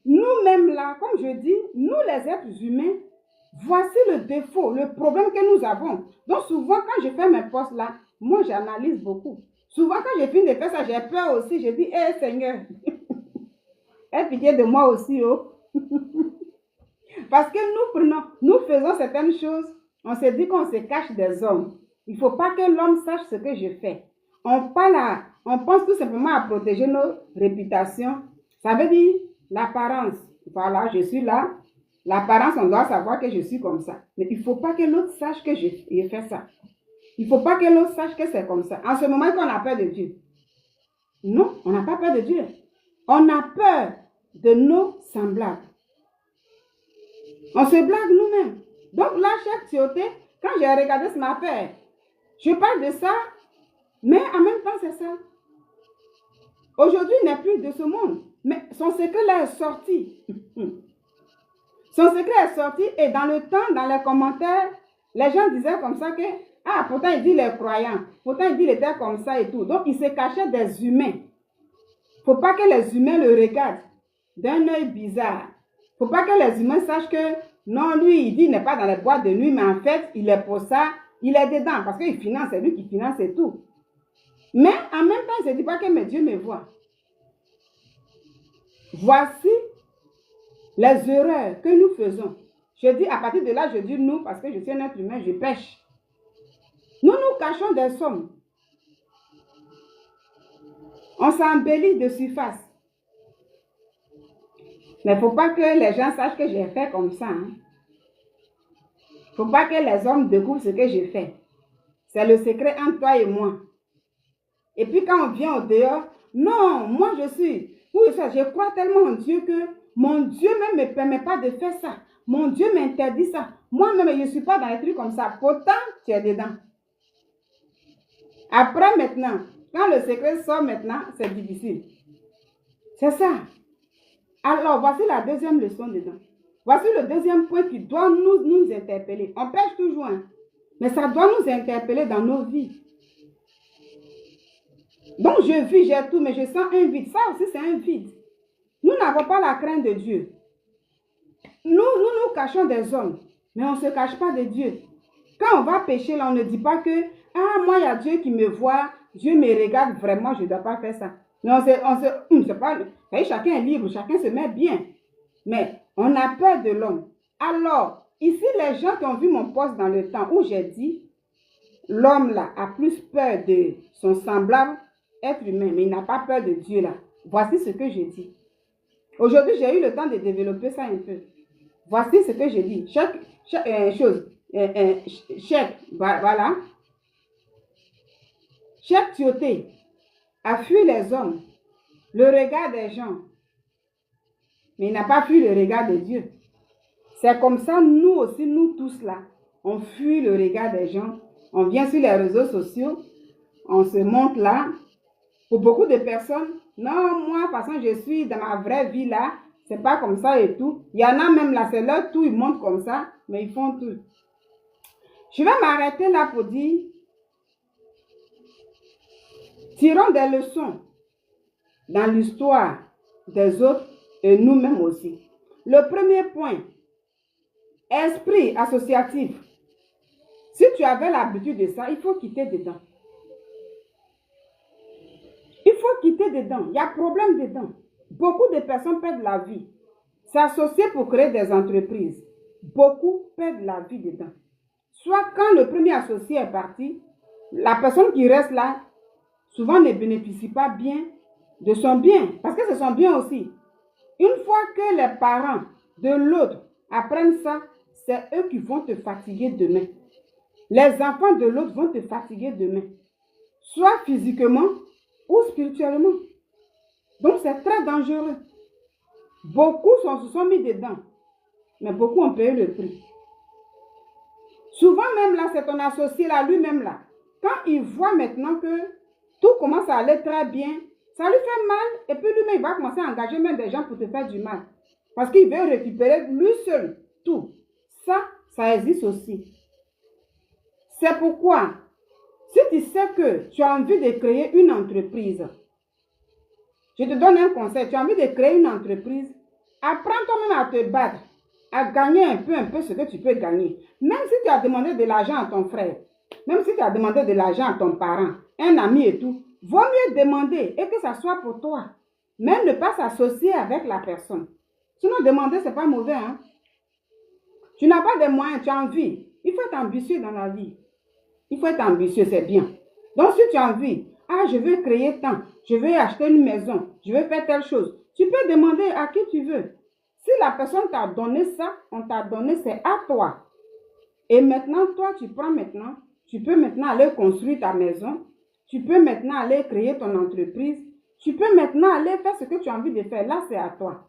nous-mêmes là, comme je dis, nous les êtres humains, voici le défaut, le problème que nous avons. Donc souvent, quand je fais mes postes là, moi j'analyse beaucoup. Souvent, quand je finis de faire ça, j'ai peur aussi. Je dis, hé Seigneur, aie pitié de moi aussi, oh. Parce que nous faisons certaines choses, on se dit qu'on se cache des hommes. Il ne faut pas que l'homme sache ce que je fais. On pense tout simplement à protéger nos réputations. Ça veut dire l'apparence. Voilà, je suis là. L'apparence, on doit savoir que je suis comme ça. Mais il ne faut pas que l'autre sache que je fais ça. Il ne faut pas que l'autre sache que c'est comme ça. En ce moment qu'on a peur de Dieu. Non, on n'a pas peur de Dieu. On a peur de nos semblables. On se blague nous-mêmes. Donc là, Chef Tioté, quand j'ai regardé ce affaire, je parle de ça, mais en même temps, c'est ça. Aujourd'hui, il n'est plus de ce monde. Mais son secret là est sorti. Son secret est sorti et dans le temps, dans les commentaires, les gens disaient comme ça que, ah, pourtant il dit les croyants, pourtant il dit il était comme ça et tout. Donc il se cachait des humains. Il ne faut pas que les humains le regardent d'un œil bizarre. Il ne faut pas que les humains sachent que, non, lui, il dit il n'est pas dans les boîtes de nuit, mais en fait, il est pour ça, il est dedans, parce qu'il finance, c'est lui qui finance et tout. Mais en même temps, il ne se dit pas que mais Dieu me voit. Voici les erreurs que nous faisons. Je dis, à partir de là, je dis nous, parce que je suis un être humain, je pêche. Nous nous cachons des sommes. On s'embellit de surface. Mais il ne faut pas que les gens sachent que j'ai fait comme ça. Il ne faut pas que les hommes découvrent ce que j'ai fait. C'est le secret entre toi et moi. Et puis quand on vient au dehors, non, moi je suis... Oui, ça, je crois tellement en Dieu que mon Dieu même ne me permet pas de faire ça. Mon Dieu m'interdit ça. Moi-même, je ne suis pas dans les trucs comme ça. Pourtant, tu es dedans. Après maintenant, quand le secret sort maintenant, c'est difficile. C'est ça. Alors, voici la deuxième leçon dedans. Voici le deuxième point qui doit nous interpeller. On pêche toujours, hein, mais ça doit nous interpeller dans nos vies. Donc, je vis, j'ai tout, mais je sens un vide. Ça aussi, c'est un vide. Nous n'avons pas la crainte de Dieu. Nous cachons des hommes, mais on ne se cache pas de Dieu. Quand on va pécher, là, on ne dit pas que, ah, moi, il y a Dieu qui me voit, Dieu me regarde, vraiment, je ne dois pas faire ça. Mais c'est pas, chacun est libre, chacun se met bien. Mais on a peur de l'homme. Alors, ici, les gens qui ont vu mon post dans le temps où j'ai dit, l'homme là a plus peur de son semblable être humain, mais il n'a pas peur de Dieu là. Voici ce que je dis. Aujourd'hui, j'ai eu le temps de développer ça un peu. Voici ce que je dis. Chaque chose, voilà. Chaque tuauté a fui les hommes, le regard des gens, mais il n'a pas fui le regard de Dieu. C'est comme ça, nous aussi, nous tous là, on fuit le regard des gens. On vient sur les réseaux sociaux, on se montre là. Pour beaucoup de personnes, non, moi, de toute façon, je suis dans ma vraie vie là, c'est pas comme ça et tout. Il y en a même là, c'est leur tout, ils montrent comme ça, mais ils font tout. Je vais m'arrêter là pour dire, tirons des leçons dans l'histoire des autres et nous-mêmes aussi. Le premier point, esprit associatif. Si tu avais l'habitude de ça, il faut quitter dedans. Il faut quitter dedans. Il y a problème dedans. Beaucoup de personnes perdent la vie. S'associer pour créer des entreprises. Beaucoup perdent la vie dedans. Soit quand le premier associé est parti, la personne qui reste là, souvent ne bénéficie pas bien de son bien. Parce que c'est son bien aussi. Une fois que les parents de l'autre apprennent ça, c'est eux qui vont te fatiguer demain. Les enfants de l'autre vont te fatiguer demain. Soit physiquement ou spirituellement. Donc c'est très dangereux. Beaucoup se sont mis dedans. Mais beaucoup ont payé le prix. Souvent même là, c'est ton associé là, lui-même là. Quand il voit maintenant que tout commence à aller très bien, ça lui fait mal. Et puis lui-même, il va commencer à engager même des gens pour te faire du mal. Parce qu'il veut récupérer lui seul tout. Ça existe aussi. C'est pourquoi, si tu sais que tu as envie de créer une entreprise, je te donne un conseil, tu as envie de créer une entreprise, apprends toi-même à te battre, à gagner un peu ce que tu peux gagner. Même si tu as demandé de l'argent à ton frère, même si tu as demandé de l'argent à ton parent, un ami et tout, vaut mieux demander et que ça soit pour toi. Même ne pas s'associer avec la personne. Sinon, demander, ce n'est pas mauvais. Hein? Tu n'as pas de moyens, tu as envie. Il faut être ambitieux dans la vie. Il faut être ambitieux, c'est bien. Donc, si tu as envie, je veux créer tant, je veux acheter une maison, je veux faire telle chose, tu peux demander à qui tu veux. Si la personne t'a donné ça, on t'a donné, c'est à toi. Et maintenant, toi, tu prends maintenant, tu peux maintenant aller construire ta maison, tu peux maintenant aller créer ton entreprise, tu peux maintenant aller faire ce que tu as envie de faire. Là, c'est à toi.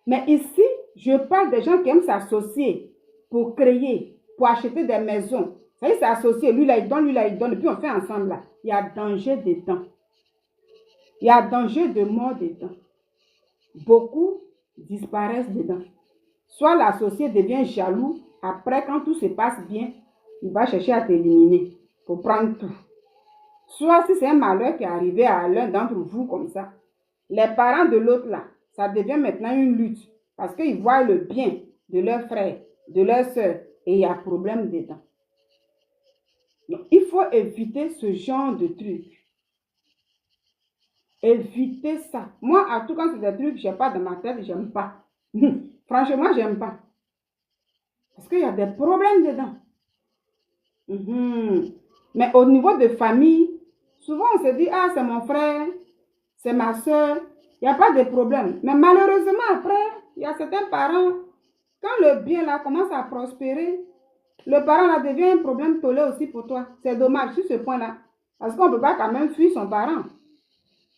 Mais ici, je parle des gens qui aiment s'associer pour créer, pour acheter des maisons. Ça y est, c'est associé. Lui, là, il donne, et puis on fait ensemble, là. Il y a danger dedans. Il y a danger de mort dedans. Beaucoup disparaissent dedans. Soit l'associé devient jaloux, après, quand tout se passe bien, il va chercher à t'éliminer pour prendre tout. Soit si c'est un malheur qui est arrivé à l'un d'entre vous comme ça, les parents de l'autre là, ça devient maintenant une lutte parce qu'ils voient le bien de leur frère, de leur soeur et il y a problème dedans. Donc, il faut éviter ce genre de trucs. Éviter ça. Moi, à tout quand c'est des trucs que je n'ai pas dans ma tête, j'aime pas. Franchement, j'aime pas. Parce qu'il y a des problèmes dedans. Mais au niveau de famille, souvent on se dit, c'est mon frère, c'est ma soeur, il n'y a pas de problème. Mais malheureusement, après, il y a certains parents, quand le bien là commence à prospérer, le parent là devient un problème tollé aussi pour toi. C'est dommage sur ce point-là. Parce qu'on ne peut pas quand même fuir son parent.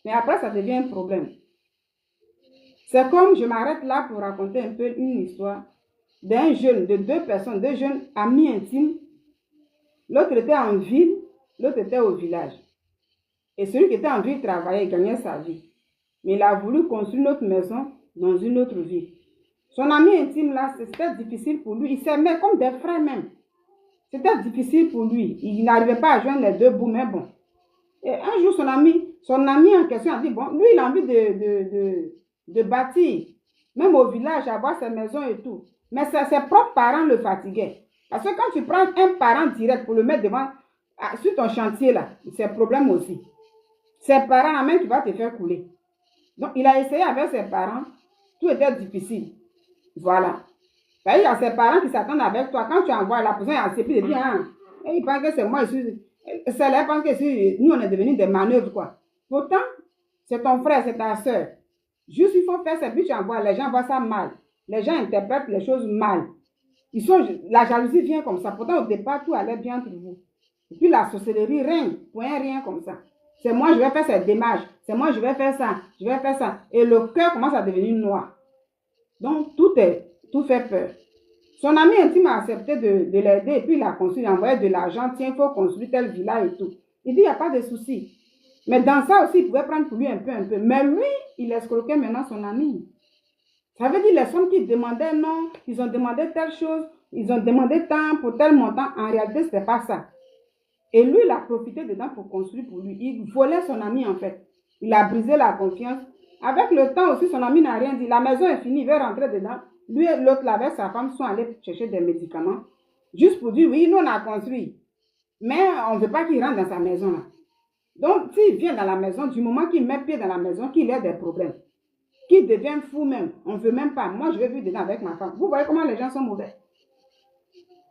Mais après, ça devient un problème. C'est comme, je m'arrête là pour raconter un peu une histoire d'un jeune, de deux personnes, deux jeunes amis intimes. L'autre était en ville, l'autre était au village. Et celui qui était en ville travaillait, gagnait sa vie. Mais il a voulu construire une autre maison dans une autre ville. Son ami intime là, c'était difficile pour lui. Il s'aimait comme des frères même. C'était difficile pour lui. Il n'arrivait pas à joindre les deux bouts, mais bon. Et un jour, son ami en question a dit, bon, lui, il a envie de bâtir. Même au village, avoir ses maisons et tout. Mais ses propres parents le fatiguaient. Parce que quand tu prends un parent direct pour le mettre devant, sur ton chantier là, c'est un problème aussi. Ses parents, la main, tu vas te faire couler. Donc, il a essayé avec ses parents. Tout était difficile. Voilà. Il y a ses parents qui s'attendent avec toi. Quand tu envoies la personne, elle s'est dit, ah, il pense que c'est moi, c'est là, pense que nous, on est devenus des manœuvres, quoi. Pourtant, c'est ton frère, c'est ta soeur. Juste, il faut faire ça, puis tu envoies. Les gens voient ça mal. Les gens interprètent les choses mal. La jalousie vient comme ça. Pourtant, au départ, tout allait bien entre vous. Et puis, la sorcellerie règne, point rien comme ça. C'est moi, je vais faire cette démarche. C'est moi, je vais faire ça. Je vais faire ça. Et le cœur commence à devenir noir. Donc, tout fait peur. Son ami intime a accepté de l'aider et puis il a construit, il a envoyé de l'argent. Tiens, il faut construire tel villa et tout. Il dit, il n'y a pas de souci. Mais dans ça aussi, il pouvait prendre pour lui un peu. Mais lui, il escroquait maintenant son ami. Ça veut dire les sommes qu'ils demandaient, non, ils ont demandé telle chose, ils ont demandé tant pour tel montant. En réalité, ce n'était pas ça. Et lui, il a profité dedans pour construire pour lui. Il volait son ami en fait. Il a brisé la confiance. Avec le temps aussi, son ami n'a rien dit. La maison est finie, il veut rentrer dedans. Lui et l'autre, avec sa femme, sont allés chercher des médicaments. Juste pour dire, oui, nous, on a construit. Mais on ne veut pas qu'il rentre dans sa maison là. Donc, s'il vient dans la maison, du moment qu'il met pied dans la maison, qu'il ait des problèmes, qu'il devient fou même, on ne veut même pas. Moi, je vais vivre dedans avec ma femme. Vous voyez comment les gens sont mauvais.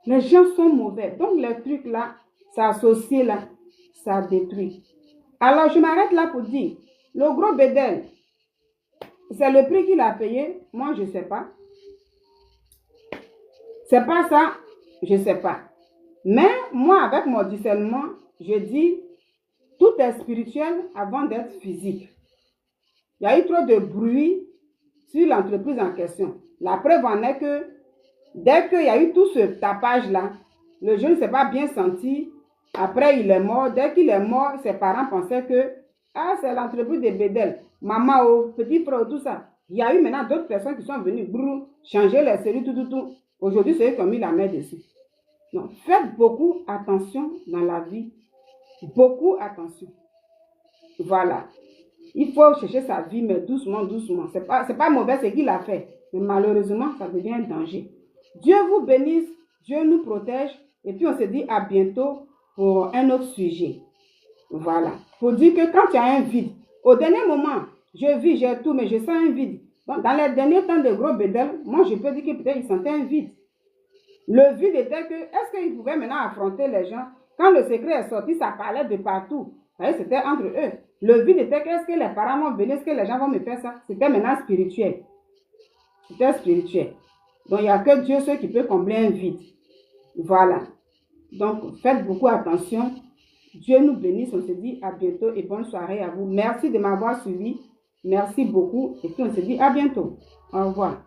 Les gens sont mauvais. Donc, les trucs là, ça associe là, ça détruit. Alors, je m'arrête là pour dire, le gros bédel, c'est le prix qu'il a payé. Moi, je ne sais pas. C'est pas ça, je ne sais pas. Mais moi, avec mon discernement, je dis, tout est spirituel avant d'être physique. Il y a eu trop de bruit sur l'entreprise en question. La preuve en est que dès qu'il y a eu tout ce tapage-là, le jeune ne s'est pas bien senti. Après, il est mort. Dès qu'il est mort, ses parents pensaient que c'est l'entreprise de Bédel. Maman, petit frère, tout ça. Il y a eu maintenant d'autres personnes qui sont venues changer les cellules, tout. Aujourd'hui, c'est eux qui ont mis la main dessus. Donc, faites beaucoup attention dans la vie. Beaucoup attention. Voilà. Il faut chercher sa vie, mais doucement. C'est pas mauvais ce qu'il a fait. Mais malheureusement, ça devient un danger. Dieu vous bénisse, Dieu nous protège. Et puis, on se dit à bientôt pour un autre sujet. Voilà. Pour dire que quand il y a un vide, au dernier moment, je vis, j'ai tout, mais je sens un vide. Donc, dans les derniers temps de gros bédel, moi, je peux dire que peut-être il sentait un vide. Le vide était que, est-ce qu'il pouvait maintenant affronter les gens? Quand le secret est sorti, ça parlait de partout. C'était entre eux. Le vide était que, est-ce que les parents vont venir? Est-ce que les gens vont me faire ça? C'était maintenant spirituel. C'était spirituel. Donc, il n'y a que Dieu seul qui peut combler un vide. Voilà. Donc, faites beaucoup attention. Dieu nous bénisse. On se dit à bientôt et bonne soirée à vous. Merci de m'avoir suivi. Merci beaucoup. Et puis, on se dit à bientôt. Au revoir.